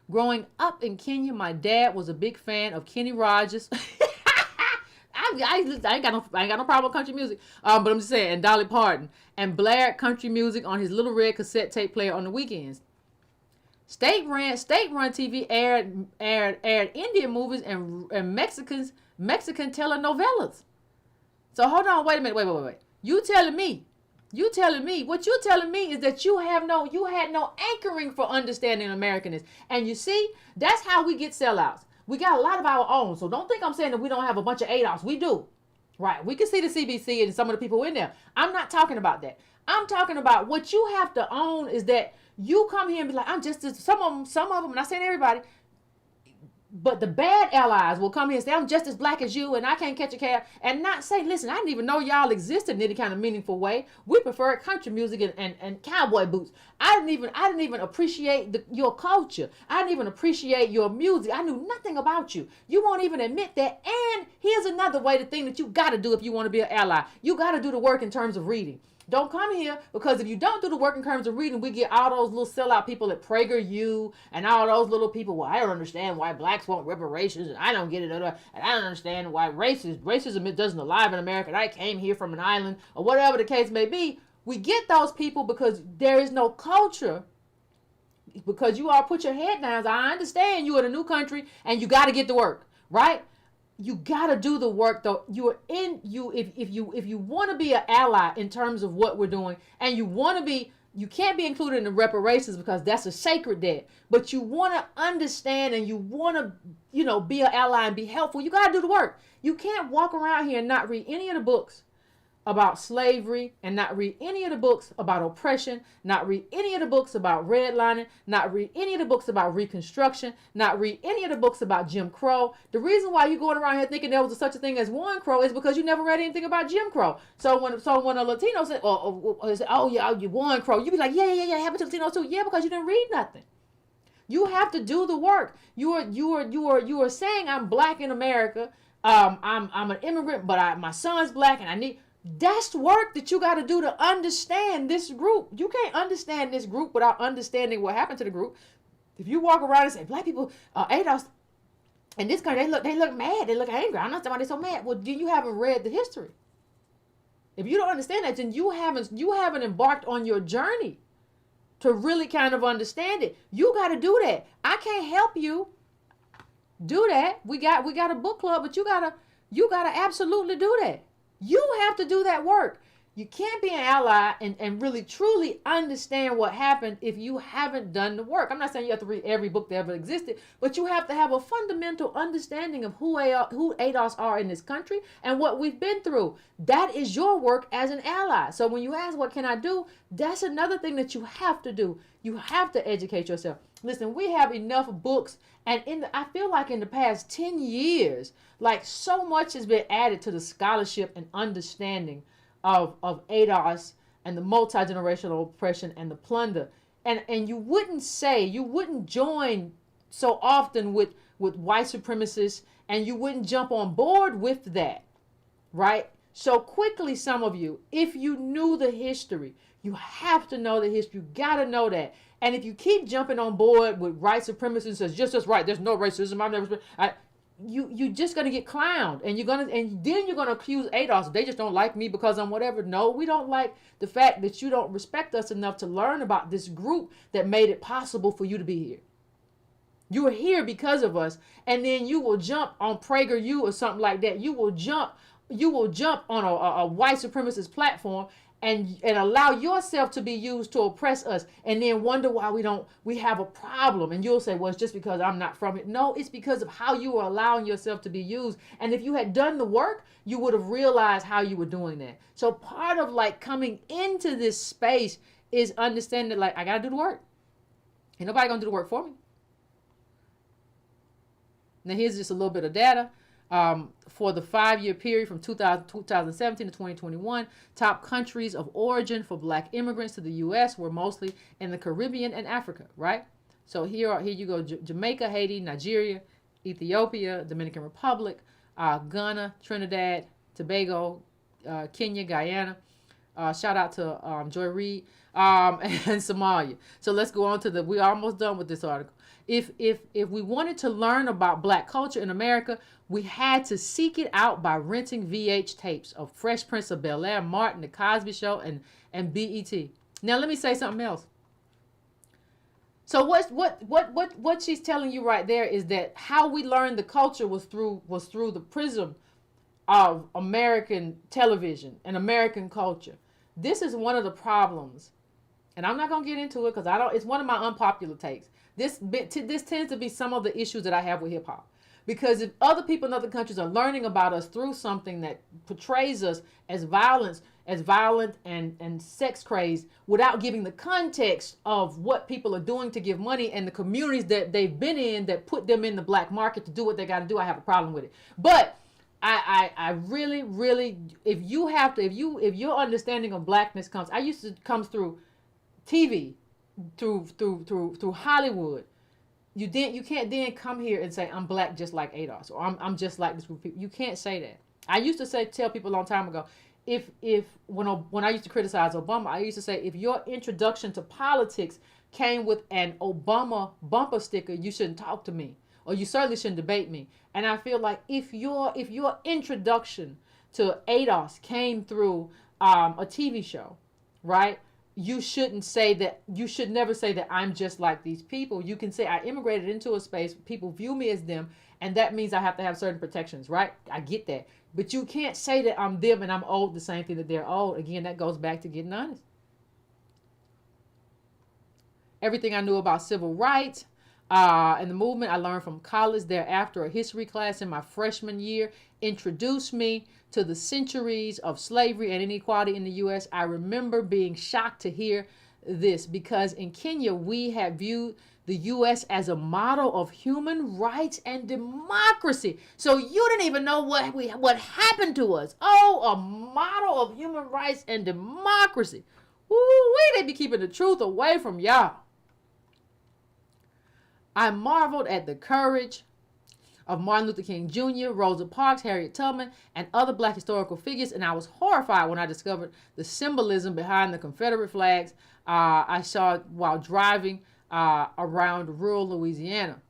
Growing up in Kenya, my dad was a big fan of Kenny Rogers. I ain't got no problem with country music, but I'm just saying, and Dolly Parton, and blared country music on his little red cassette tape player on the weekends. State-run TV aired Indian movies and Mexican telenovelas. So hold on, wait a minute, wait. You telling me, what you're telling me is that you had no anchoring for understanding Americanness. And you see, that's how we get sellouts. We got a lot of our own. So don't think I'm saying that we don't have a bunch of ADOS. We do. Right. We can see the CBC and some of the people in there. I'm not talking about that. I'm talking about what you have to own is that you come here and be like, I'm just some of them, I'm not saying everybody, but the bad allies will come here and say, I'm just as black as you and I can't catch a cab, and not say, listen, I didn't even know y'all existed in any kind of meaningful way. We prefer country music and cowboy boots. I didn't even appreciate your culture. I didn't even appreciate your music. I knew nothing about you. You won't even admit that. And here's another way to think that you got to do if you want to be an ally. You got to do the work in terms of reading. Don't come here, because if you don't do the work in terms of reading, we get all those little sellout people at PragerU and all those little people. Well, I don't understand why blacks want reparations, and I don't get it, and I don't understand why racism doesn't alive in America, and I came here from an island, or whatever the case may be. We get those people because there is no culture, because you all put your head down. So I understand you in a new country, and you got to get to work, right? You gotta do the work though. If you want to be an ally in terms of what we're doing, and you can't be included in the reparations because that's a sacred debt. But you want to understand and you want to, be an ally and be helpful. You gotta do the work. You can't walk around here and not read any of the books about slavery, and not read any of the books about oppression, not read any of the books about redlining, not read any of the books about Reconstruction, not read any of the books about Jim Crow. The reason why you're going around here thinking there was such a thing as One Crow is because you never read anything about Jim Crow. So when a Latino said, oh yeah, you One Crow, you be like, yeah, happened to Latinos too. Yeah, because you didn't read nothing. You have to do the work. You are saying I'm black in America. I'm an immigrant, but my son's black, and I need. That's work that you got to do to understand this group. You can't understand this group without understanding what happened to the group. If you walk around and say black people, ADOS, in this country, they look mad, they look angry. I don't know why they're so mad. Well, you haven't read the history. If you don't understand that, then you haven't embarked on your journey to really kind of understand it. You got to do that. I can't help you do that. We got a book club, but you gotta absolutely do that. You have to do that work. You can't be an ally and really truly understand what happened if you haven't done the work. I'm not saying you have to read every book that ever existed, but you have to have a fundamental understanding of who ADOS are in this country and what we've been through. That is your work as an ally. So when you ask, what can I do? That's another thing that you have to do. You have to educate yourself. Listen, we have enough books, and I feel like in the past 10 years, like so much has been added to the scholarship and understanding of ADOS and the multi-generational oppression and the plunder. And you wouldn't join so often with white supremacists, and you wouldn't jump on board with that, right? So quickly, some of you, if you knew the history, you have to know the history. You got to know that. And if you keep jumping on board with white supremacists as just right, there's no racism, I've never, you're just gonna get clowned, and then you're gonna accuse ADOS. They just don't like me because I'm whatever. No, we don't like the fact that you don't respect us enough to learn about this group that made it possible for you to be here. You are here because of us, and then you will jump on PragerU or something like that. You will jump on a white supremacist platform and allow yourself to be used to oppress us, and then wonder why we have a problem. And you'll say, well, it's just because I'm not from it. No, it's because of how you are allowing yourself to be used. And if you had done the work, you would have realized how you were doing that. So part of like coming into this space is understanding that, like, I gotta do the work. Ain't nobody gonna do the work for me. Now here's just a little bit of data. For the 5-year period from 2017 to 2021, top countries of origin for black immigrants to the U.S. were mostly in the Caribbean and Africa, right? So here you go: Jamaica, Haiti, Nigeria, Ethiopia, Dominican Republic, Ghana, Trinidad, Tobago, Kenya, Guyana. Shout out to Joy Reid, and Somalia. So let's go on to we're almost done with this article. If we wanted to learn about black culture in America, we had to seek it out by renting VH tapes of Fresh Prince of Bel-Air, Martin, The Cosby Show, and BET. Now let me say something else. So what she's telling you right there is that how we learned the culture was through the prism of American television and American culture. This is one of the problems, and I'm not gonna get into it because I don't. It's one of my unpopular takes. This tends to be some of the issues that I have with hip hop. Because if other people in other countries are learning about us through something that portrays us as violent and sex crazed without giving the context of what people are doing to give money and the communities that they've been in that put them in the black market to do what they got to do, I have a problem with it. But I really, really, if your understanding of blackness comes through TV, through Hollywood. You can't then come here and say I'm black just like ADOS or I'm just like this group of people. You can't say that. I used to tell people a long time ago, when I used to criticize Obama, I used to say if your introduction to politics came with an Obama bumper sticker, you shouldn't talk to me, or you certainly shouldn't debate me. And I feel like if your introduction to ADOS came through a TV show, right? You should never say that I'm just like these people. You can say I immigrated into a space, people view me as them, and that means I have to have certain protections, right? I get that. But you can't say that I'm them and I'm old the same thing that they're old. Again, that goes back to getting honest. Everything I knew about civil rights and the movement I learned from college thereafter. A history class in my freshman year introduced me to the centuries of slavery and inequality in the U.S. I remember being shocked to hear this because in Kenya we had viewed the U.S. as a model of human rights and democracy. So you didn't even know what happened to us. Oh, a model of human rights and democracy. They be keeping the truth away from y'all. I marveled at the courage of Martin Luther King Jr., Rosa Parks, Harriet Tubman, and other black historical figures, and I was horrified when I discovered the symbolism behind the Confederate flags I saw while driving around rural Louisiana.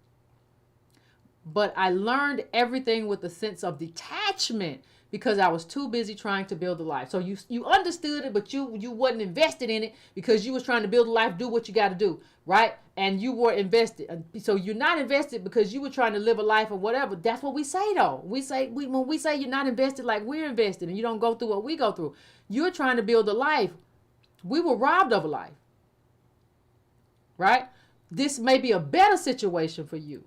But I learned everything with a sense of detachment because I was too busy trying to build a life. So you understood it, but you wasn't invested in it because you was trying to build a life, do what you got to do, right? And you were invested. So you're not invested because you were trying to live a life or whatever. That's what we say though. When we say you're not invested like we're invested and you don't go through what we go through, you're trying to build a life. We were robbed of a life, right? This may be a better situation for you,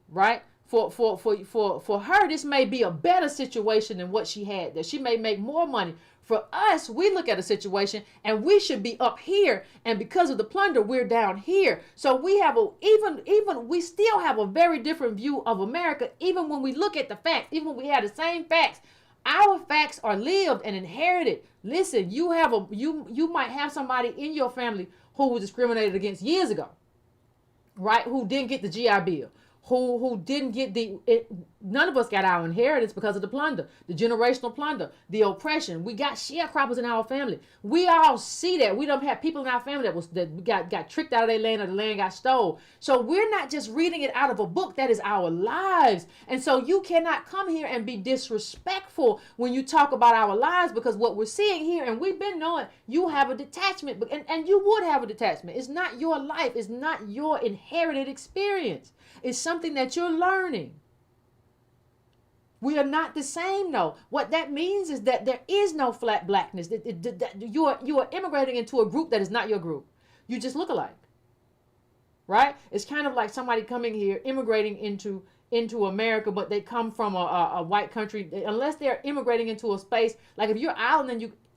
right? For her, this may be a better situation than what she had, that she may make more money. For us, we look at a situation and we should be up here, and because of the plunder, we're down here. So we have we still have a very different view of America, even when we look at the facts, even when we have the same facts. Our facts are lived and inherited. Listen, you might have somebody in your family who was discriminated against years ago, right? Who didn't get the GI Bill. Who didn't get none of us got our inheritance because of the plunder, the generational plunder, the oppression. We got sharecroppers in our family. We all see that. We don't have people in our family that got tricked out of their land or the land got stole. So we're not just reading it out of a book. That is our lives. And so you cannot come here and be disrespectful when you talk about our lives, because what we're seeing here, and we've been knowing, you have a detachment, and you would have a detachment. It's not your life. It's not your inherited experience. It's something that you're learning. We are not the same, though. What that means is that there is no flat blackness. You are immigrating into a group that is not your group. You just look alike, right? It's kind of like somebody coming here, immigrating into America, but they come from a white country. Unless they're immigrating into a space, like if you're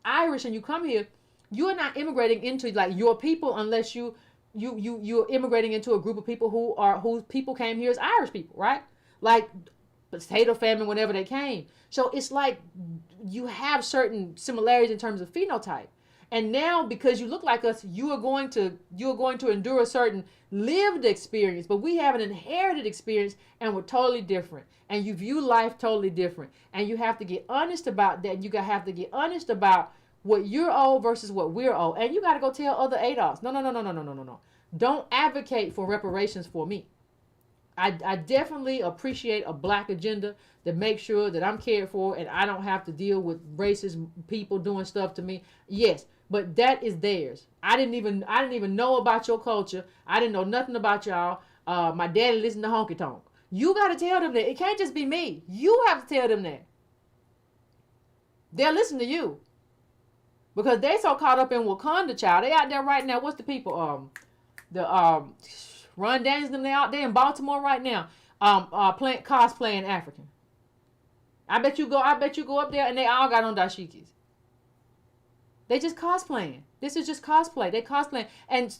Irish and you come here, you're not immigrating into like your people unless you're immigrating into a group of people whose people came here as Irish people, right? Like potato famine whenever they came. So it's like you have certain similarities in terms of phenotype. And now because you look like us, you are going to endure a certain lived experience, but we have an inherited experience and we're totally different. And you view life totally different. And you have to get honest about that. You have to get honest about what you're owed versus what we're owed. And you got to go tell other ADOS. No. Don't advocate for reparations for me. I definitely appreciate a black agenda that makes sure that I'm cared for and I don't have to deal with racist people doing stuff to me. Yes, but that is theirs. I didn't even know about your culture. I didn't know nothing about y'all. My daddy listened to honky tonk. You got to tell them that. It can't just be me. You have to tell them that. They'll listen to you because they so caught up in Wakanda, child. They out there right now. What's the people? Ron Daniels, them, they out there in Baltimore right now. Playing cosplaying African. I bet you go up there and they all got on dashikis. They just cosplaying. This is just cosplay. They cosplaying. And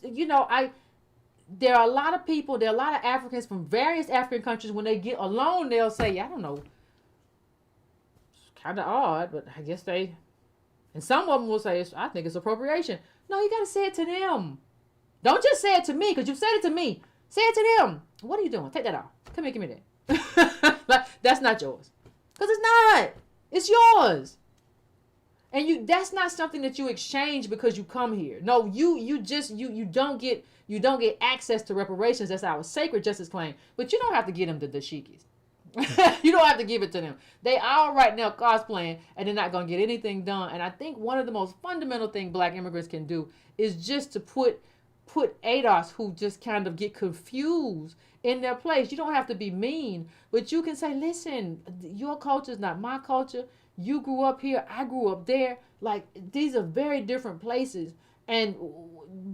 there are a lot of people, there are a lot of Africans from various African countries. When they get alone, they'll say, I don't know, it's kind of odd, but I guess they, and some of them will say, I think it's appropriation. No, you got to say it to them. Don't just say it to me, because you've said it to me. Say it to them. What are you doing? Take that off. Come here, give me that. Like, that's not yours. Because it's not. It's yours. And that's not something that you exchange because you come here. No, you don't get access to reparations. That's our sacred justice claim. But you don't have to give them the dashikis. You don't have to give it to them. They are right now cosplaying and they're not going to get anything done. And I think one of the most fundamental things black immigrants can do is just to put ADOS who just kind of get confused in their place. You don't have to be mean, but you can say, listen, your culture is not my culture. You grew up here, I grew up there. Like, these are very different places. And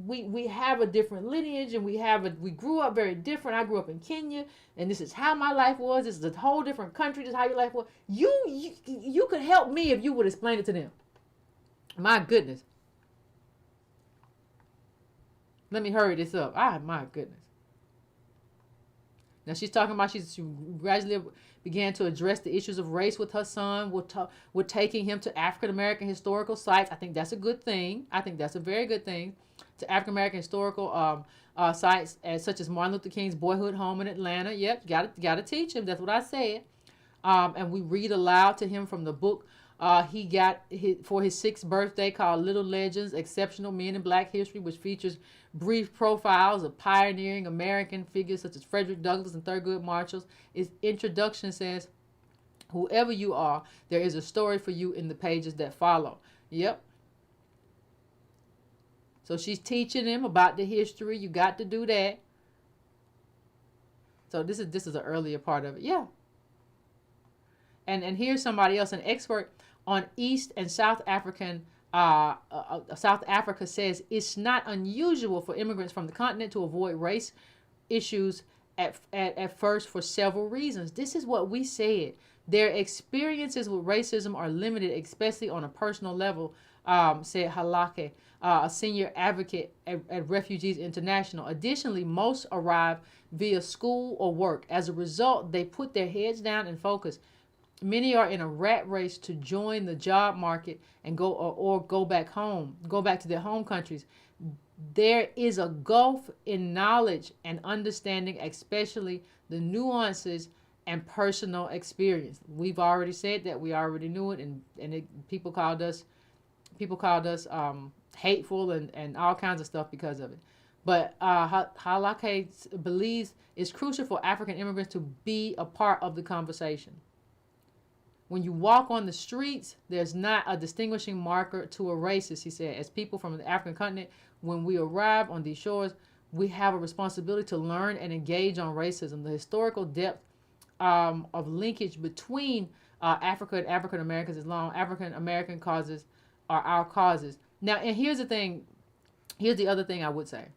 we have a different lineage, and we grew up very different. I grew up in Kenya, and this is how my life was. This is a whole different country. This is how your life was. You could help me if you would explain it to them. My goodness. Let me hurry this up. My goodness. Now she's talking about she gradually began to address the issues of race with her son. We're taking him to African American historical sites. I think that's a good thing. I think that's a very good thing. To African American historical sites such as Martin Luther King's boyhood home in Atlanta. Yep, got to teach him. That's what I said. And we read aloud to him from the book he got for his 6th birthday called Little Legends, Exceptional Men in Black History, which features brief profiles of pioneering American figures such as Frederick Douglass and Thurgood Marshall. Its introduction says, whoever you are, there is a story for you in the pages that follow. Yep. So she's teaching him about the history. You got to do that. So this is an earlier part of it. Yeah. And here's somebody else, an expert on East and South African South Africa says it's not unusual for immigrants from the continent to avoid race issues at first for several reasons. This is what we said. Their experiences with racism are limited, especially on a personal level, said Halake, a senior advocate at Refugees International. Additionally, most arrive via school or work. As a result, they put their heads down and focus. Many are in a rat race to join the job market and go back home, go back to their home countries. There is a gulf in knowledge and understanding, especially the nuances and personal experience. We've already said that. We already knew it, and people called us hateful and all kinds of stuff because of it. But Halake believes it's crucial for African immigrants to be a part of the conversation. When you walk on the streets, there's not a distinguishing marker to a racist, he said. As people from the African continent, when we arrive on these shores, we have a responsibility to learn and engage on racism. The historical depth of linkage between Africa and African Americans is long. African American causes are our causes. Now, and here's the thing. Here's the other thing I would say.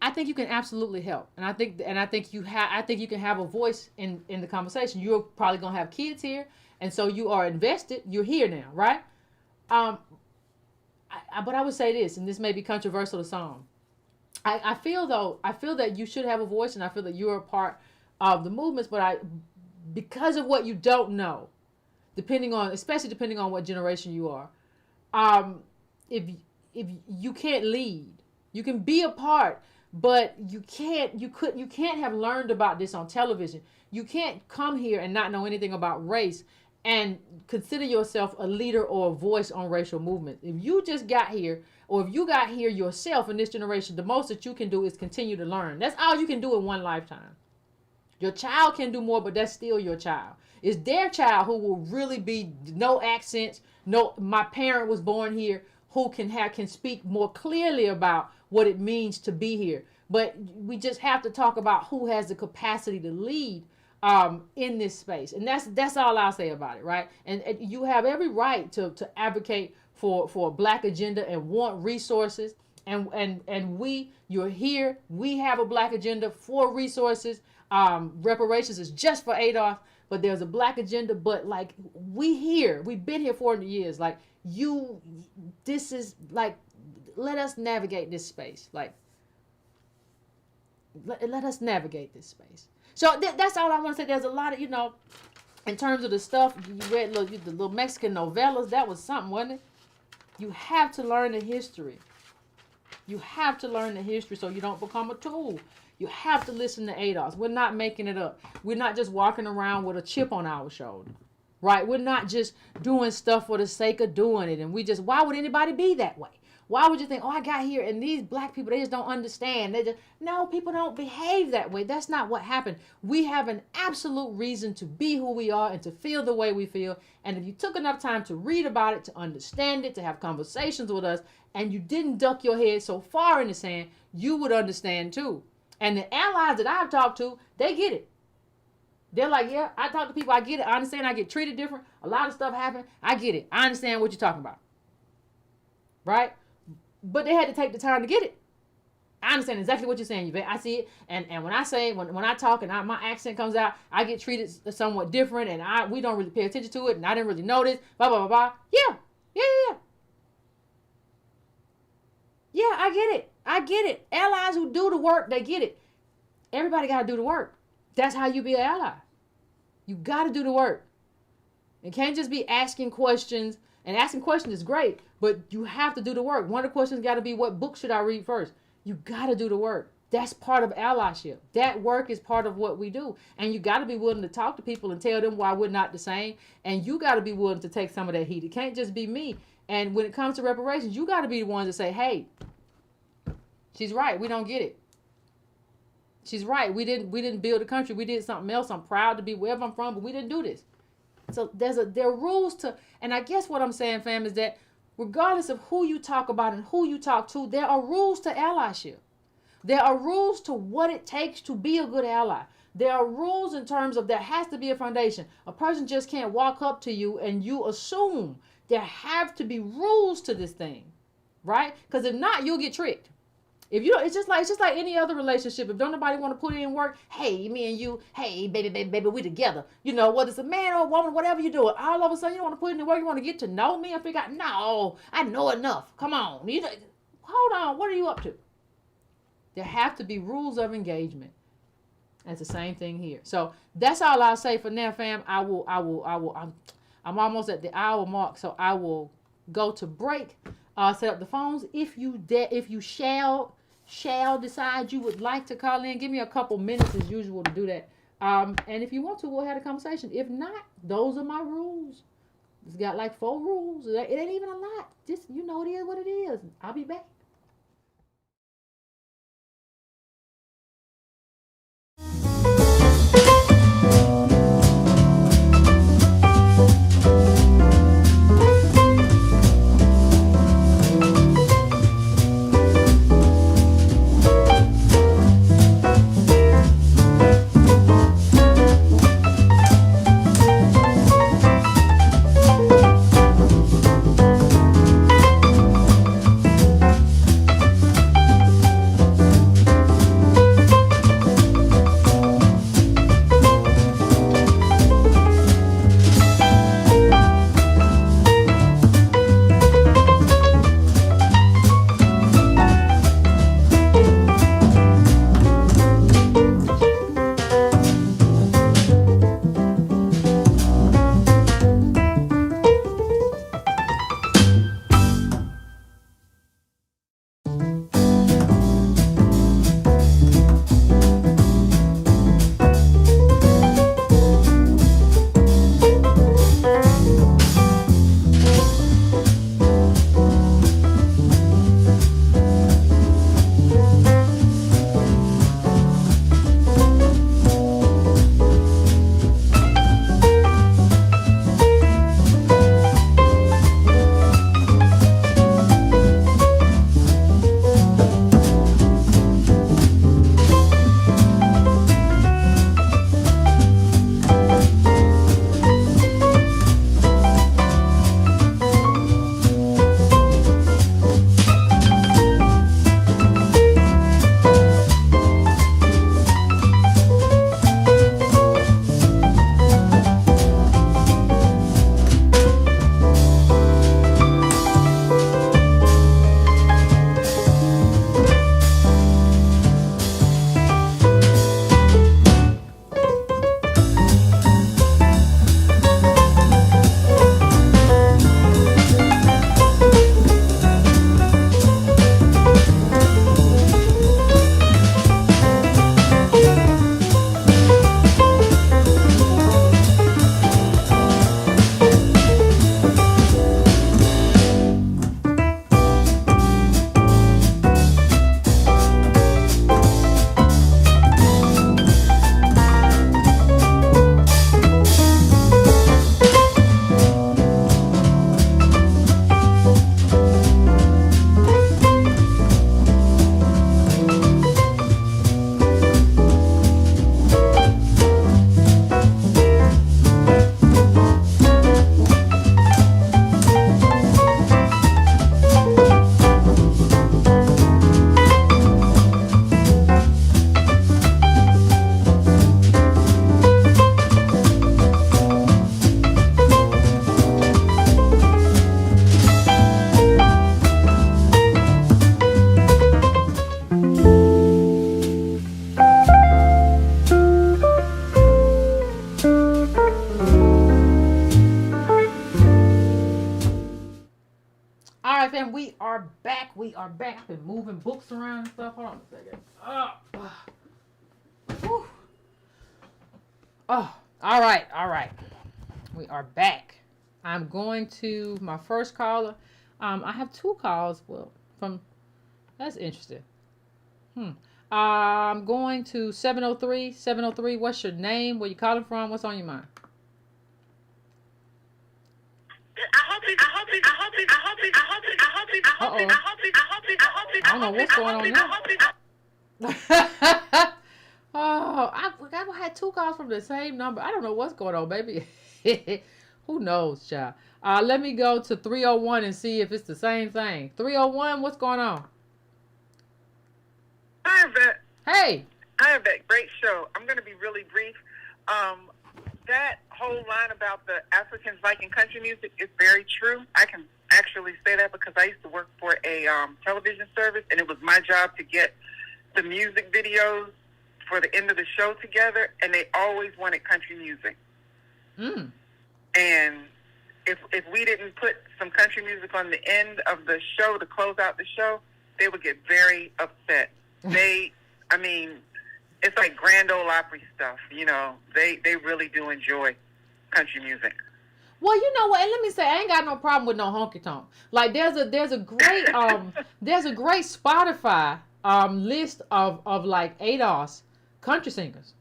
I think you can absolutely help, and I think you can have a voice in the conversation. You're probably gonna have kids here, and so you are invested. You're here now, right? But I would say this, and this may be controversial to some. I feel that you should have a voice, and I feel that you're a part of the movements. But because of what you don't know, especially depending on what generation you are, if you can't lead. You can be a part, but you can't have learned about this on television. You can't come here and not know anything about race and consider yourself a leader or a voice on racial movement. If you just got here, or if you got here yourself in this generation, the most that you can do is continue to learn. That's all you can do in one lifetime. Your child can do more, but that's still your child. It's their child who will really be no accents, no, my parent was born here, who can speak more clearly about what it means to be here. But we just have to talk about who has the capacity to lead in this space. And that's all I'll say about it, right? And you have every right to advocate for a black agenda and want resources. And you're here. We have a black agenda for resources. Reparations is just for Adolf, but there's a black agenda. But like we've been here 400 years. Like this is like, let us navigate this space. Like let us navigate this space. So that's all I want to say. There's a lot of, in terms of the stuff you read, the little Mexican novellas, that was something, wasn't it? You have to learn the history. You have to learn the history so you don't become a tool. You have to listen to Adolf. We're not making it up. We're not just walking around with a chip on our shoulder, right? We're not just doing stuff for the sake of doing it. And why would anybody be that way? Why would you think, I got here and these black people, they just don't understand. No, people don't behave that way. That's not what happened. We have an absolute reason to be who we are and to feel the way we feel. And if you took enough time to read about it, to understand it, to have conversations with us, and you didn't duck your head so far in the sand, you would understand too. And the allies that I've talked to, they get it. They're like, yeah, I talk to people, I get it. I understand I get treated different. A lot of stuff happened. I get it. I understand what you're talking about. Right? But they had to take the time to get it. I understand exactly what you're saying, Yvette. I see it. And when I talk and my accent comes out, I get treated somewhat different, and we don't really pay attention to it, and I didn't really notice, blah, blah, blah, blah. Yeah, I get it. Allies who do the work, they get it. Everybody got to do the work. That's how you be an ally. You got to do the work. It can't just be asking questions. And asking questions is great, but you have to do the work. One of the questions got to be, what book should I read first? You got to do the work. That's part of allyship. That work is part of what we do. And you got to be willing to talk to people and tell them why we're not the same. And you got to be willing to take some of that heat. It can't just be me. And when it comes to reparations, you got to be the ones to say, hey, she's right. We don't get it. She's right. We didn't build a country. We did something else. I'm proud to be wherever I'm from, but we didn't do this. So there are rules to, and I guess what I'm saying, fam, is that regardless of who you talk about and who you talk to, there are rules to allyship. There are rules to what it takes to be a good ally. There are rules in terms of there has to be a foundation. A person just can't walk up to you and you assume. There have to be rules to this thing, right? Because if not, you'll get tricked. If you don't, it's just like any other relationship. If don't nobody want to put in work, hey, me and you, hey, baby, we together. Whether it's a man or a woman, whatever you do, all of a sudden you don't want to put in the work. You want to get to know me and figure out, no, I know enough. Come on. Hold on. What are you up to? There have to be rules of engagement. That's the same thing here. So that's all I'll say for now, fam. I'm almost at the hour mark, so I will go to break. Set up the phones. If you shall decide you would like to call in, give me a couple minutes as usual to do that. And if you want to, we'll have a conversation. If not, those are my rules. It's got like 4 rules. It ain't even a lot. Just, it is what it is. I'll be back. like that. And we are back. We are back. I've been moving books around and stuff. Hold on a second. Whew. Oh, all right, all right. We are back. I'm going to my first caller. I have two calls. Well, from that's interesting. I'm going to 703. 703. What's your name? Where you calling from? What's on your mind? I don't know what's going on now. Oh, I had two calls from the same number. I don't know what's going on, baby. Who knows, child? Let me go to 301 and see if it's the same thing. 301, what's going on? Hi, Yvette. Hey. Hi, Yvette. Great show. I'm going to be really brief. That whole line about the Africans liking country music is very true. I can actually say that because I used to work for a television service, and it was my job to get the music videos for the end of the show together, and they always wanted country music. And if we didn't put some country music on the end of the show to close out the show, they would get very upset. It's like Grand Ole Opry stuff, you know. They really do enjoy country music. Well, you know what? And let me say, I ain't got no problem with no honky tonk. Like there's a great Spotify list of like ADOS country singers,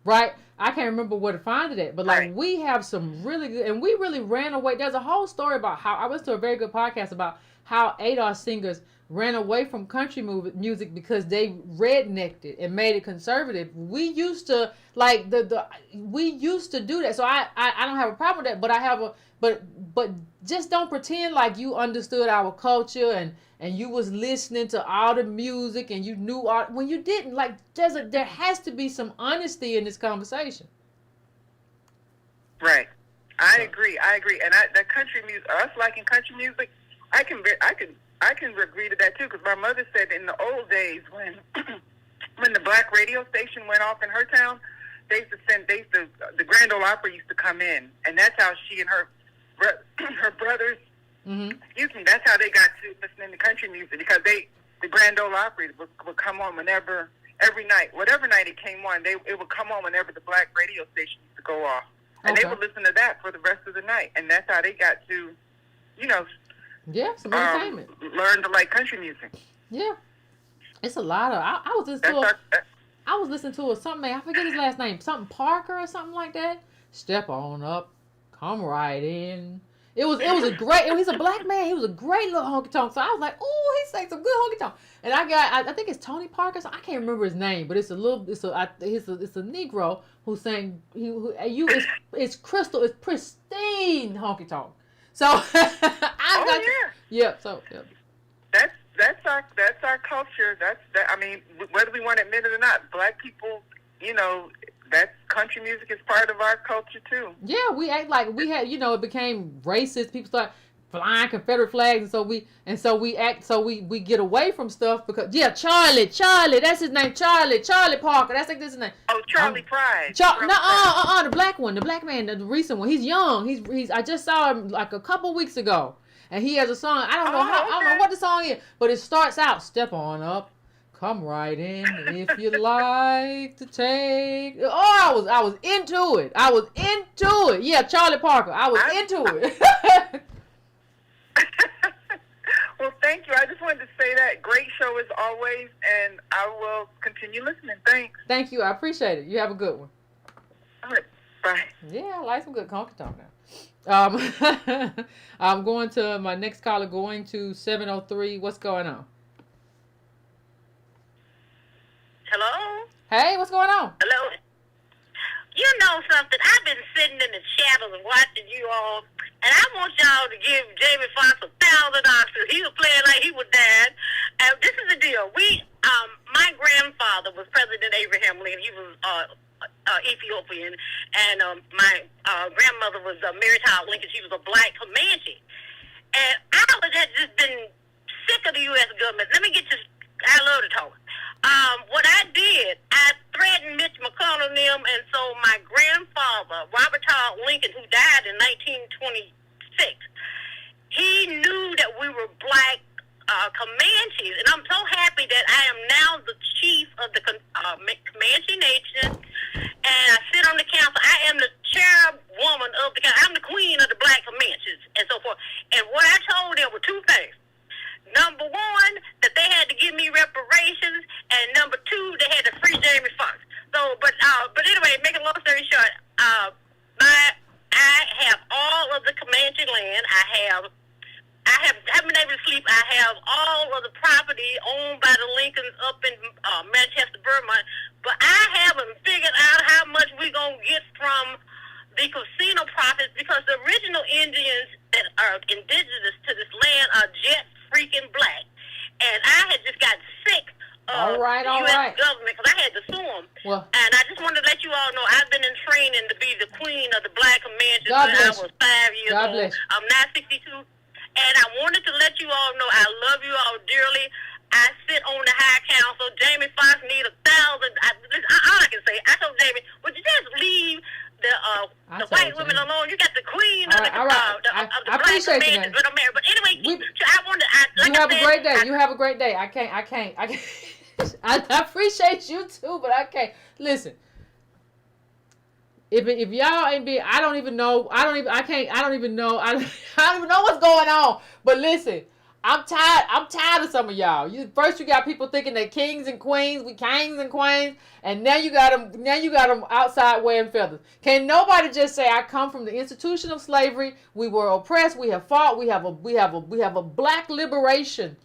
right? I can't remember where to find it at, but like we have some really good, and we really ran away. There's a whole story about how I listened to a very good podcast about how ADOS singers ran away from country music because they rednecked it and made it conservative. We used to like we used to do that. So I don't have a problem with that, but I have but just don't pretend like you understood our culture and you was listening to all the music and you knew all when you didn't. Like there has to be some honesty in this conversation. Right. I agree. And that country music, us liking country music, I can agree to that too, because my mother said in the old days when the black radio station went off in her town, the Grand Ole Opry used to come in, and that's how she and her brothers, that's how they got to listening to country music, because the Grand Ole Opry would come on every night, whatever night it came on, it would come on whenever the black radio station used to go off, and they would listen to that for the rest of the night, and that's how they got to, some entertainment. Learn to like country music. Yeah, it's a lot of. I was listening to something. I forget his last name. Something Parker or something like that. Step on up, come right in. It was a great. He's a black man. He was a great little honky tonk. So I was like, oh, he sang some good honky tonk. And I think it's Tony Parker. So I can't remember his name, but it's a Negro who sang. It's crystal. It's pristine honky tonk. So That's our culture. Whether we want to admit it or not, black people, that country music is part of our culture too. Yeah, we act like we had, it became racist. People start flying Confederate flags, and we get away from stuff because Charlie, that's his name, Charlie Parker. That's like this name. Oh, Charlie Pride. The black one, the black man, the recent one. He's young. He's. I just saw him like a couple weeks ago, and he has a song. I don't know what the song is, but it starts out, "Step on up, come right in if you like to take." Oh, I was into it. Yeah, Charlie Parker. I was into it. Well, thank you. I just wanted to say that. Great show as always, and I will continue listening. Thanks. Thank you. I appreciate it. You have a good one. All right. Bye. Yeah, I like some good honky tonk now. I'm going to my next caller, going to 703. What's going on? Hello? Hey, what's going on? Hello? You know something? I've been sitting in the shadows and watching you all, and I want y'all to give Jamie Foxx $1,000 because he was playing like he was dead. And this is the deal. My grandfather was President Abraham Lincoln. He was Ethiopian, and my grandmother was Mary Todd Lincoln. She was a black Comanche. And I had just been sick of the U.S. government. Let me get this. I love to talk. What I did, I threatened Mitch McConnell and them, and so my grandfather, Robert Todd Lincoln, who died in 1926, he knew that we were black Comanches, and I'm so happy that I am now the chief of the Comanche Nation, and I sit on the council. I am the chairwoman of the council. I'm the queen of the Black Comanches, and so forth. And what I told them were two things. Number one, that they had to give me reparations, and number two, they had to free Jamie Foxx. So, but anyway, make a long story short, I have all of the Comanche land. I haven't been able to sleep. I have all of the property owned by the Lincolns up in Manchester, Vermont. But I haven't figured out how much we're going to get from the casino profits, because the original Indians that are indigenous to this land are jet freaking black. And I had just got sick of the U.S. government because I had to sue them. Well, and I just wanted to let you all know I've been in training to be the queen of the Black Comanches when I was 5 years old. I'm now 62. And I wanted to let you all know I love you all dearly. I sit on the High Council. Jamie Foxx need 1,000. All I can say, I told Jamie, would you just leave the white women alone? You got the queen of the Black Comanches. But anyway, I wanted to. You have a great day. You have a great day. I can't. I appreciate you too, but I can't. Listen. If y'all ain't been, I don't even know. I don't even know what's going on. But listen, I'm tired of some of y'all. First you got people thinking they're kings and queens, we kings and queens, and now you got them outside wearing feathers. Can nobody just say, I come from the institution of slavery. We were oppressed. We have fought. We have a black liberation.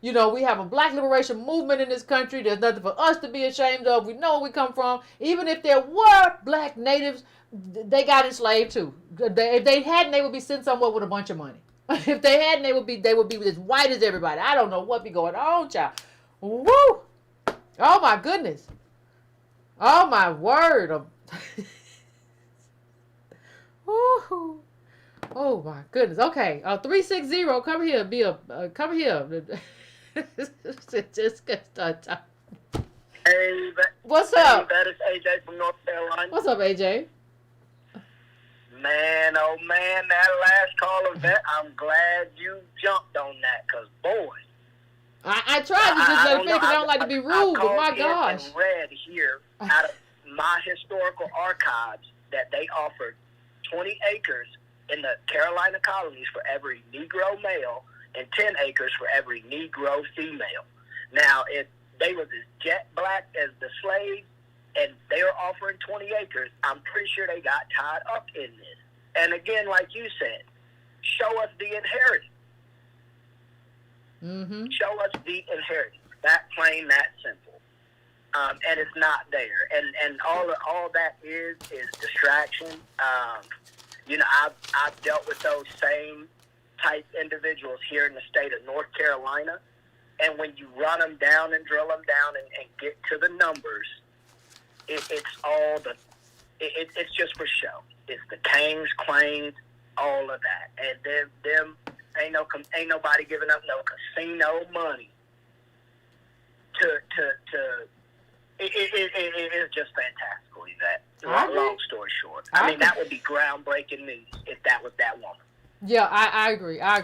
We have a black liberation movement in this country. There's nothing for us to be ashamed of. We know where we come from. Even if there were black natives, they got enslaved too. If they hadn't, they would be sent somewhere with a bunch of money. If they hadn't, they would be as white as everybody. I don't know what be going on, child. Woo! Oh my goodness. Oh my word. Woo! Oh my goodness. Okay. 360. Come here. Come here. Just get started. Hey, what's up? That is AJ from North Carolina. What's up, AJ? Man, oh man, that last call event, I'm glad you jumped on that, because boy. I tried to just let it because I don't like to be rude, but my gosh. I read here out of my historical archives that they offered 20 acres in the Carolina colonies for every Negro male and 10 acres for every Negro female. Now, if they were as jet black as the slaves and they were offering 20 acres, I'm pretty sure they got tied up in this. And again, like you said, show us the inheritance. Mm-hmm. Show us the inheritance. That plain, that simple. And it's not there. And all that is distraction. I've dealt with those same type individuals here in the state of North Carolina. And when you run them down and drill them down and get to the numbers, it's just for show. It's the Kings, claims, all of that. And them ain't nobody giving up no casino money it is just fantastical, Yvette. Long story short. I mean, that would be groundbreaking news if that was that woman. Yeah, I agree. I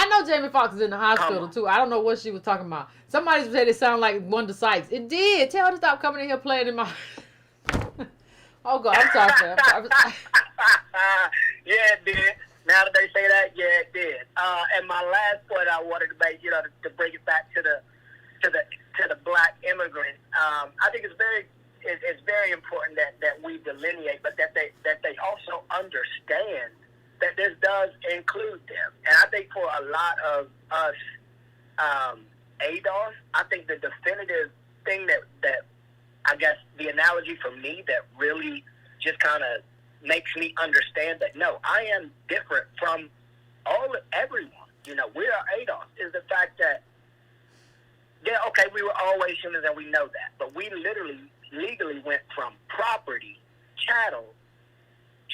know Jamie Foxx is in the hospital, too. I don't know what she was talking about. Somebody said it sounded like Wanda Sykes. It did. Tell her to stop coming in here playing in my... Oh, God, I'm sorry. Yeah, it did. Now that they say that, yeah, it did. And my last point I wanted to make, to bring it back to the black immigrants, I think it's very important that we delineate, but that they also understand that this does include them. And I think for a lot of us ADOS, I think the definitive thing that I guess the analogy for me that really just kind of makes me understand that, no, I am different from everyone. We are ADOS, is the fact that, yeah, okay, we were always humans and we know that, but we legally went from property, chattel,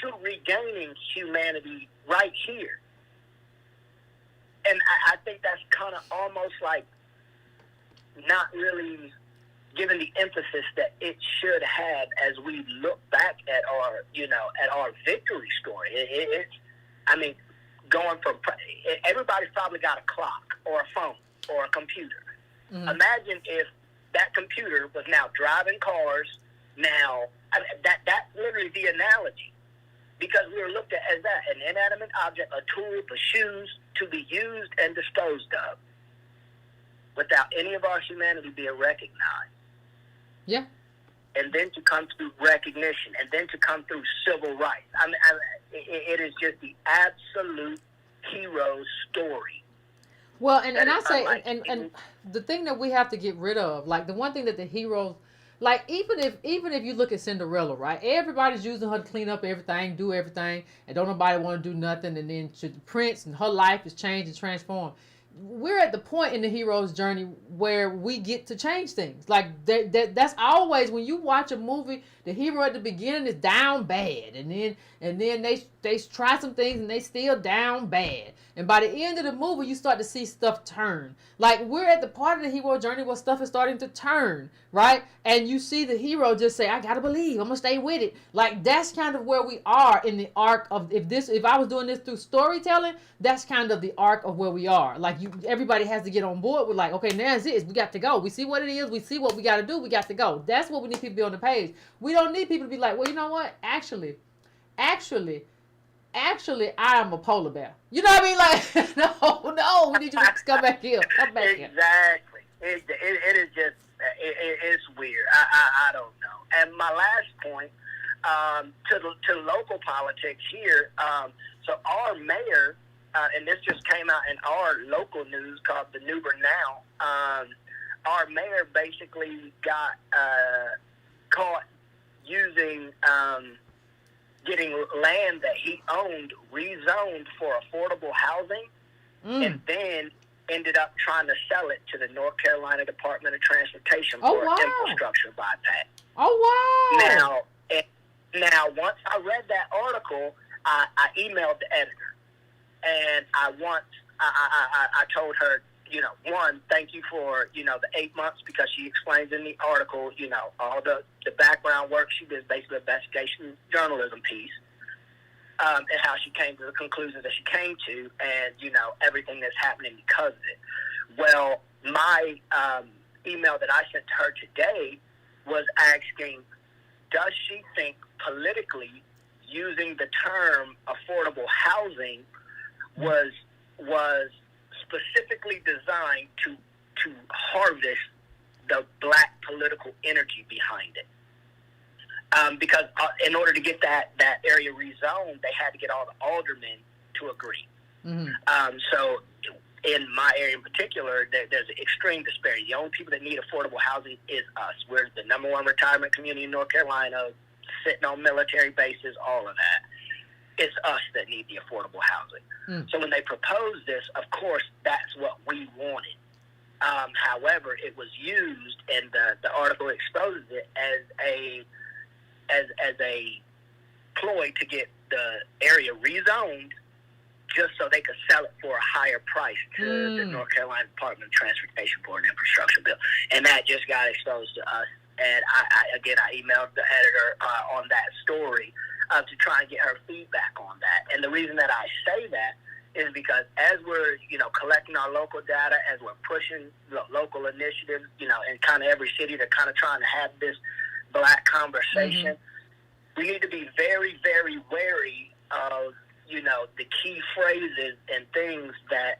to regaining humanity right here. And I think that's kind of almost like not really given the emphasis that it should have as we look back at our victory story. It's going from, everybody's probably got a clock or a phone. or a computer. Mm-hmm. Imagine if that computer was now driving cars. Now, that's literally the analogy, because we were looked at as that, an inanimate object, a tool for shoes to be used and disposed of, without any of our humanity being recognized. Yeah. And then to come through recognition, and then to come through civil rights. It is just the absolute hero story. Well, and I say, and the thing that we have to get rid of, like the one thing that the heroes, like even if you look at Cinderella, right? Everybody's using her to clean up everything, do everything, and don't nobody want to do nothing. And then to the prince, and her life is changed and transformed. We're at the point in the hero's journey where we get to change things. Like that's always, when you watch a movie, the hero at the beginning is down bad, and then they try some things and they still down bad, and by the end of the movie you start to see stuff turn. Like we're at the part of the hero journey where stuff is starting to turn, right? And you see the hero just say, I gotta believe, I'm gonna stay with it. Like that's kind of where we are in the arc of, if I was doing this through storytelling, that's kind of the arc of where we are. Like everybody has to get on board with, like, okay, now it's this, we got to go. We see what it is, we see what we got to do, we got to go. That's what we need people to be on the page. We don't need people to be like, well, you know what? Actually, I am a polar bear. You know what I mean? Like, no, we need you to come back here. Come back here. Exactly. It is just, it's weird. I don't know. And my last point, to local politics here, so our mayor, and this just came out in our local news called the Newber Now, our mayor basically got caught using, getting land that he owned rezoned for affordable housing, and then ended up trying to sell it to the North Carolina Department of Transportation for infrastructure bypass. Oh, wow. Now, once I read that article, I emailed the editor, and I told her, one, thank you for, the 8 months, because she explains in the article, all the background work she did, basically investigation journalism piece, and how she came to the conclusions that she came to, and, everything that's happening because of it. Well, my email that I sent to her today was asking, does she think politically using the term affordable housing was specifically designed to harvest the black political energy behind it? Because in order to get that area rezoned, they had to get all the aldermen to agree. Mm-hmm. So in my area in particular, there's an extreme disparity. The only people that need affordable housing is us. We're the number one retirement community in North Carolina, sitting on military bases, all of that. It's us that need the affordable housing. So when they proposed this, of course, that's what we wanted. However, it was used, and the article exposes it as a ploy to get the area rezoned, just so they could sell it for a higher price to the North Carolina Department of Transportation for an infrastructure bill. And that just got exposed to us. And I emailed the editor on that story to try and get her feedback on that. And the reason that I say that is because as we're, collecting our local data, as we're pushing local initiatives, in kind of every city, they're kind of trying to have this black conversation. We need to be very, very wary of, the key phrases and things that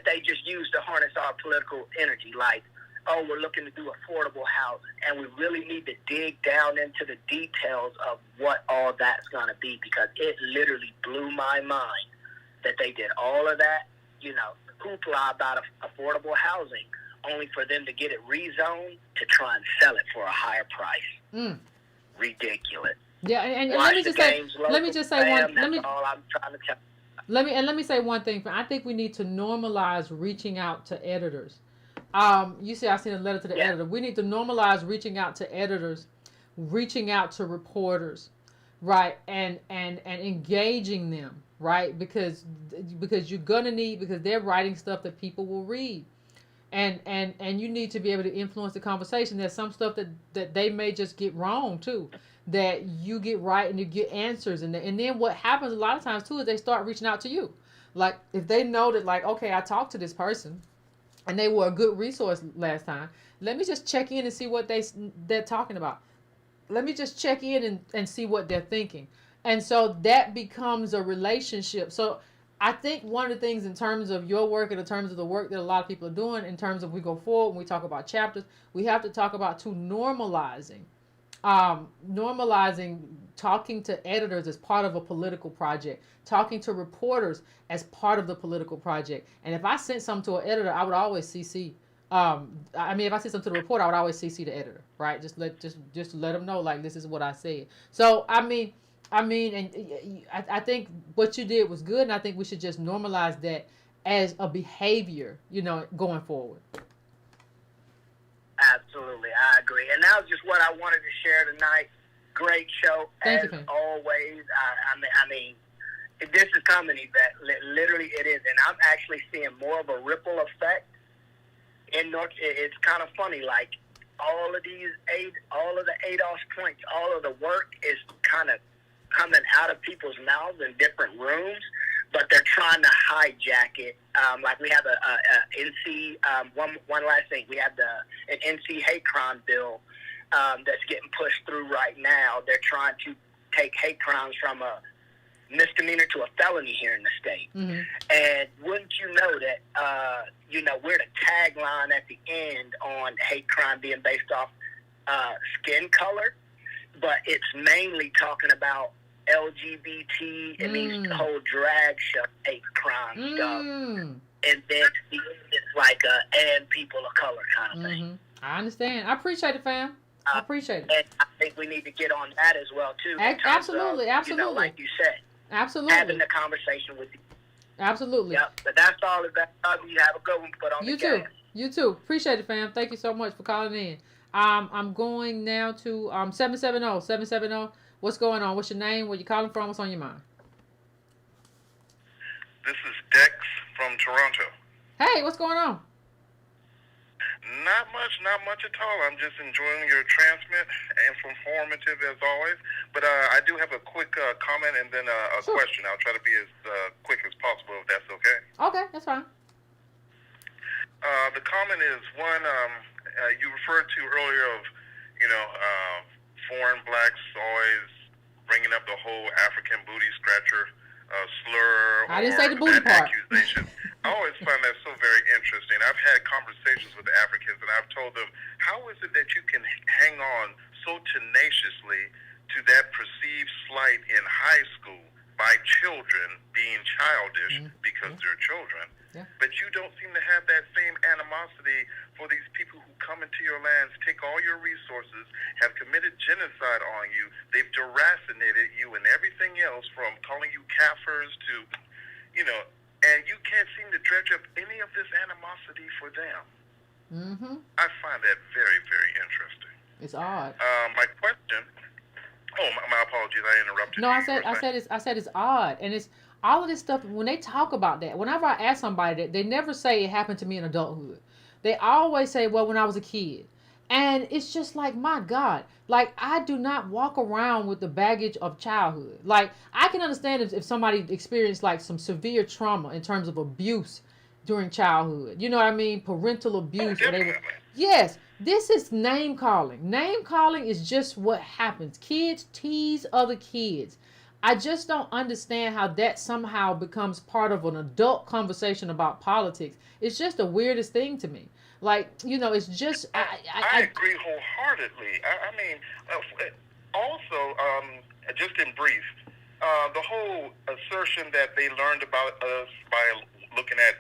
they just use to harness our political energy, like, oh, we're looking to do affordable housing, and we really need to dig down into the details of what all that's going to be, because it literally blew my mind that they did all of that, hoopla about affordable housing, only for them to get it rezoned to try and sell it for a higher price. Ridiculous. Yeah, and let me just say one. Let me say one thing. I think we need to normalize reaching out to editors. You say I sent a letter to the editor. We need to normalize reaching out to editors, reaching out to reporters, right, and engaging them, right, because you're gonna need, because they're writing stuff that people will read, and you need to be able to influence the conversation. There's some stuff that they may just get wrong too, that you get right and you get answers, and then what happens a lot of times too is they start reaching out to you. Like if they know that, like, okay, I talked to this person, and they were a good resource last time. Let me just check in and see what they're talking about. Let me just check in and see what they're thinking. And so that becomes a relationship. So I think one of the things in terms of your work and in terms of the work that a lot of people are doing, in terms of we go forward, when we talk about chapters, we have to talk about normalizing talking to editors as part of a political project, talking to reporters as part of the political project. And if I sent something to an editor, I would always CC. If I sent something to the reporter, I would always CC the editor, right? Just let them know, like, this is what I said. So and I think what you did was good, and I think we should just normalize that as a behavior, going forward. Absolutely, I agree. And that was just what I wanted to share tonight. Great show, Thank as you, always. I mean, this is coming, Yvette. Literally, it is. And I'm actually seeing more of a ripple effect in North. It's kind of funny, like, all of the ADOS points, all of the work is kind of coming out of people's mouths in different rooms, but they're trying to hijack it. Like we have a NC, one last thing, we have an NC hate crime bill that's getting pushed through right now. They're trying to take hate crimes from a misdemeanor to a felony here in the state. Mm-hmm. And wouldn't you know that, we're the tagline at the end on hate crime being based off skin color, but it's mainly talking about LGBT and these whole drag show hate crime stuff. And then it's like and people of color kind of thing. I understand. I appreciate it, fam. I appreciate it. And I think we need to get on that as well, too. Absolutely. Like you said. Absolutely. Having the conversation with you. Absolutely. Yep. But that's all about you. Have a good one. Put on you the too. gas. You too. Appreciate it, fam. Thank you so much for calling in. I'm going now to 770. What's going on? What's your name? Where you calling from? What's on your mind? This is Dex from Toronto. Hey, what's going on? Not much at all. I'm just enjoying your transmit, informative as always. But I do have a quick comment and then a question. I'll try to be as quick as possible if that's okay. Okay, that's fine. The comment is one, you referred to earlier of, foreign blacks always bringing up the whole African booty scratcher slur. I didn't say the booty part. Accusation. I always find that so very interesting. I've had conversations with Africans, and I've told them, how is it that you can hang on so tenaciously to that perceived slight in high school by children being childish because they're children, but you don't seem to have that same animosity for these people who come into your lands, take all your resources, have committed genocide on you, they've deracinated you and everything else, from calling you Kafirs to, and you can't seem to dredge up any of this animosity for them. Mm-hmm. I find that very, very interesting. It's odd. My question. Oh, my apologies. I interrupted. No, I said it's odd, and it's all of this stuff. When they talk about that, whenever I ask somebody that, they never say it happened to me in adulthood. They always say, well, when I was a kid. And it's just like, my God, like, I do not walk around with the baggage of childhood. Like, I can understand if somebody experienced like some severe trauma in terms of abuse during childhood. You know what I mean? Parental abuse. Yes, this is name calling. Name calling is just what happens. Kids tease other kids. I just don't understand how that somehow becomes part of an adult conversation about politics. It's just the weirdest thing to me. Like, it's just... I agree wholeheartedly. Also, just in brief, the whole assertion that they learned about us by looking at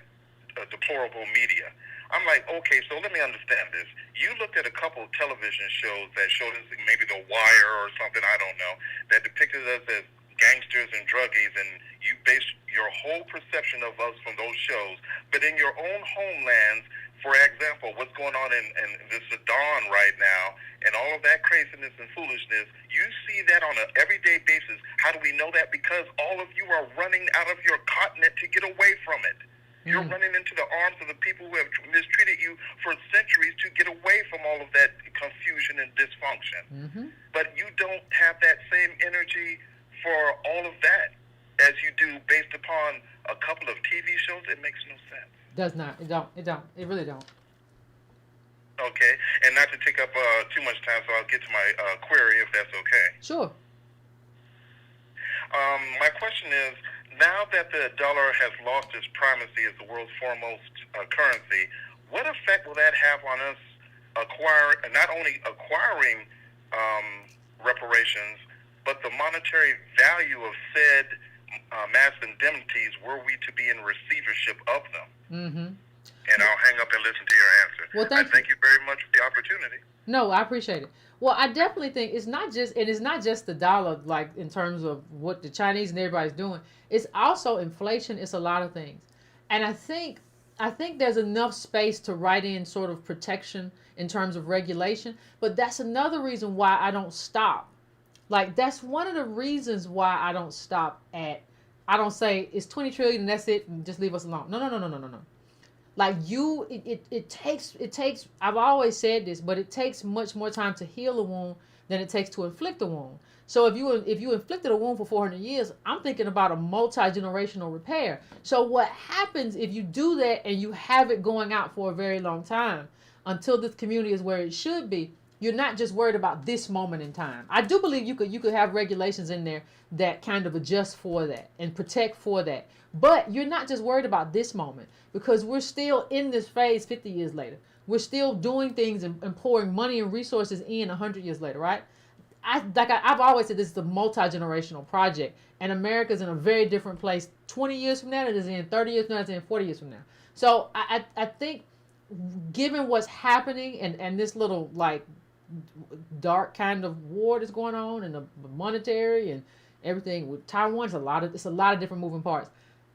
deplorable media. I'm like, okay, so let me understand this. You looked at a couple of television shows that showed us, maybe The Wire or something, I don't know, that depicted us as gangsters and druggies, and you based your whole perception of us from those shows. But in your own homelands, for example, what's going on in the Sudan right now, and all of that craziness and foolishness, you see that on an everyday basis. How do we know that? Because all of you are running out of your continent to get away from it. You're running into the arms of the people who have mistreated you for centuries to get away from all of that confusion and dysfunction. But you don't have that same energy for all of that as you do based upon a couple of TV shows, it makes no sense. Does not. It don't. It don't. It really don't. Okay, and not to take up too much time, so I'll get to my query if that's okay. Sure. My question is, now that the dollar has lost its primacy as the world's foremost currency, what effect will that have on us not only acquiring reparations, but the monetary value of said mass indemnities were we to be in receivership of them? Mm-hmm. And I'll hang up and listen to your answer. Well, thank you very much for the opportunity. No, I appreciate it. Well, I definitely think it's not just the dollar, like in terms of what the Chinese and everybody's doing. It's also inflation. It's a lot of things. And I think there's enough space to write in sort of protection in terms of regulation. But that's another reason why I don't stop. Like, that's one of the reasons why I don't stop I don't say it's 20 trillion and that's it and just leave us alone. No. Like it takes, I've always said this, but it takes much more time to heal a wound than it takes to inflict a wound. So if you inflicted a wound for 400 years, I'm thinking about a multi-generational repair. So what happens if you do that and you have it going out for a very long time until this community is where it should be? You're not just worried about this moment in time. I do believe you could have regulations in there that kind of adjust for that and protect for that. But you're not just worried about this moment, because we're still in this phase 50 years later. We're still doing things and pouring money and resources in 100 years later, right? I've always said this is a multi-generational project, and America's in a very different place 20 years from now than it is in 30 years from now, than it is in 40 years from now. So I think given what's happening and this little like dark kind of war that's going on and the monetary and everything with Taiwan, it's a lot of different moving parts.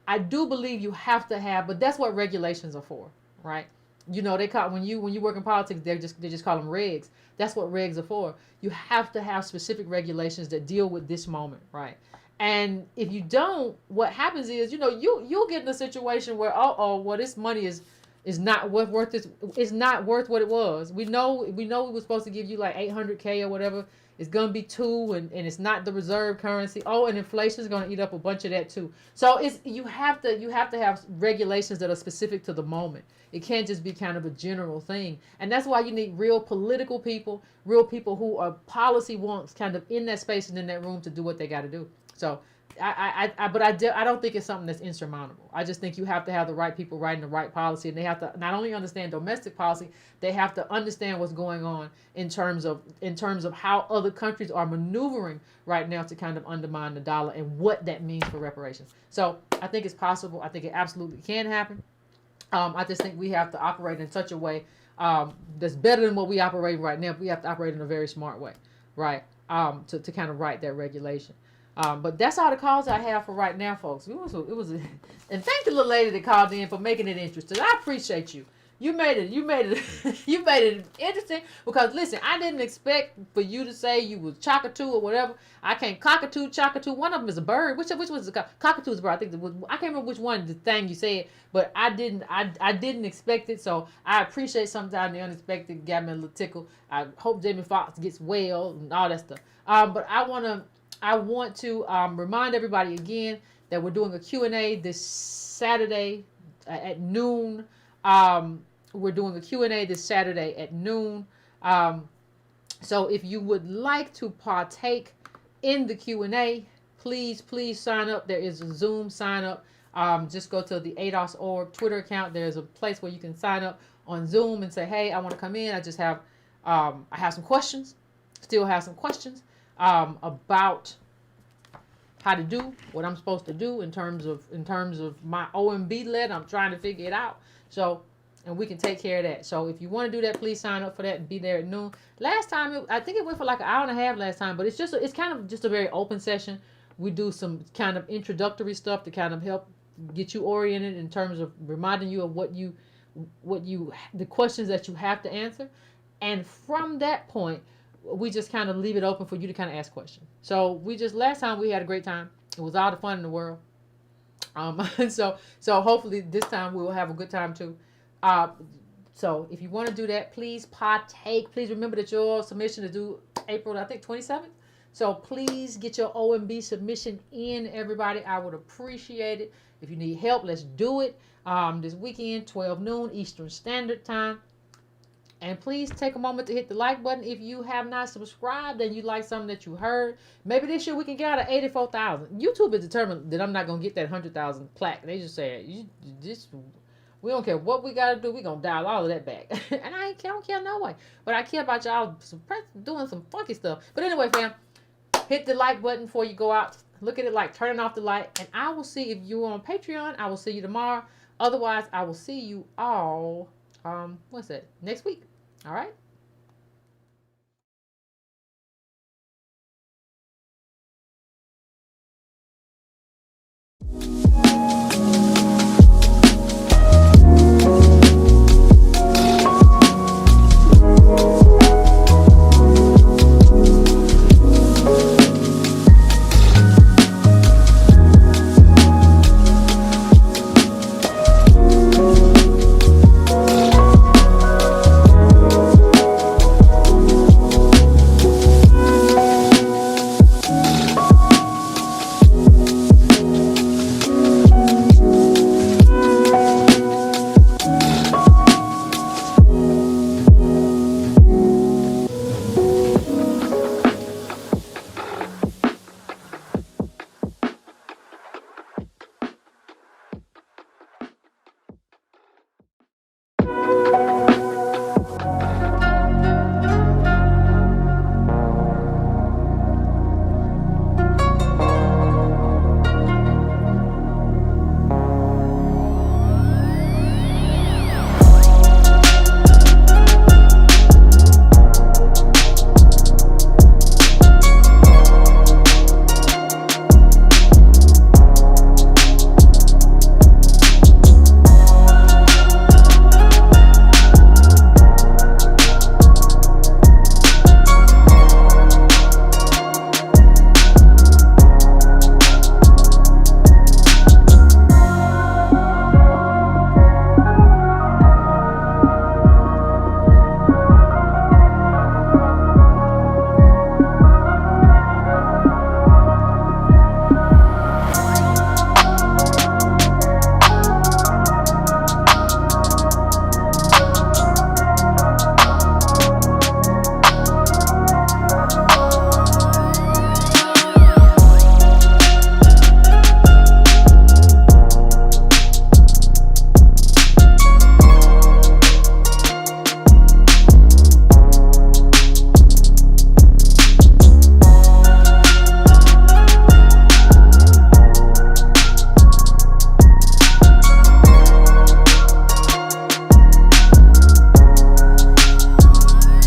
I do believe you have to have, but that's what regulations are for, right? You know, they call when you work in politics, they just call them regs. That's what regs are for. You have to have specific regulations that deal with this moment, right? And if you don't, what happens is, you know, you'll get in a situation where well, this money is not worth this. It's not worth what it was. We know we were supposed to give you like $800K or whatever. It's gonna be $2, and it's not the reserve currency. Oh, and inflation is gonna eat up a bunch of that too. So you have to have regulations that are specific to the moment. It can't just be kind of a general thing. And that's why you need real political people, real people who are policy wonks kind of in that space and in that room to do what they got to do. So I don't think it's something that's insurmountable. I just think you have to have the right people writing the right policy, and they have to not only understand domestic policy, they have to understand what's going on in terms of how other countries are maneuvering right now to kind of undermine the dollar and what that means for reparations. So I think it's possible. I think it absolutely can happen. I just think we have to operate in such a way that's better than what we operate right now. We have to operate in a very smart way, right? To kind of write that regulation. But that's all the calls I have for right now, folks. It was and thank the little lady that called in for making it interesting. I appreciate you. You made it interesting, because listen, I didn't expect for you to say you was cockatoo or whatever. I can't cockatoo. One of them is a bird. Which was the cockatoo is a bird? I think I can't remember which one the thing you said, but I didn't expect it. So I appreciate sometimes the unexpected got me a little tickle. I hope Jamie Foxx gets well and all that stuff. But I want to remind everybody again that we're doing a Q&A this Saturday at noon. We're doing a Q&A this Saturday at noon. So if you would like to partake in the Q&A, please sign up. There is a Zoom sign up. Just go to the ADOS.org Twitter account. There's a place where you can sign up on Zoom and say, hey, I want to come in. I just have, I have some questions. Still have some questions about how to do what I'm supposed to do in terms of my OMB letter. I'm trying to figure it out. So, and we can take care of that. So if you want to do that, please sign up for that and be there at noon. Last time, I think it went for like an hour and a half last time, but it's kind of just a very open session. We do some kind of introductory stuff to kind of help get you oriented in terms of reminding you of the questions that you have to answer. And from that point, we just kind of leave it open for you to kind of ask questions. So last time we had a great time. It was all the fun in the world. So hopefully this time we will have a good time too. So if you want to do that, please partake. Please remember that your submission is due April, I think 27th. So please get your OMB submission in, everybody. I would appreciate it. If you need help, let's do it. This weekend, 12 noon Eastern Standard Time. And please take a moment to hit the like button if you have not subscribed and you like something that you heard. Maybe this year we can get out of 84,000. YouTube is determined that I'm not going to get that 100,000 plaque. They just say, we don't care what we got to do. We're going to dial all of that back. And I don't care no way. But I care about y'all doing some funky stuff. But anyway, fam, hit the like button before you go out. Look at it like turning off the light. And I will see if you're on Patreon. I will see you tomorrow. Otherwise, I will see you all, next week. All right?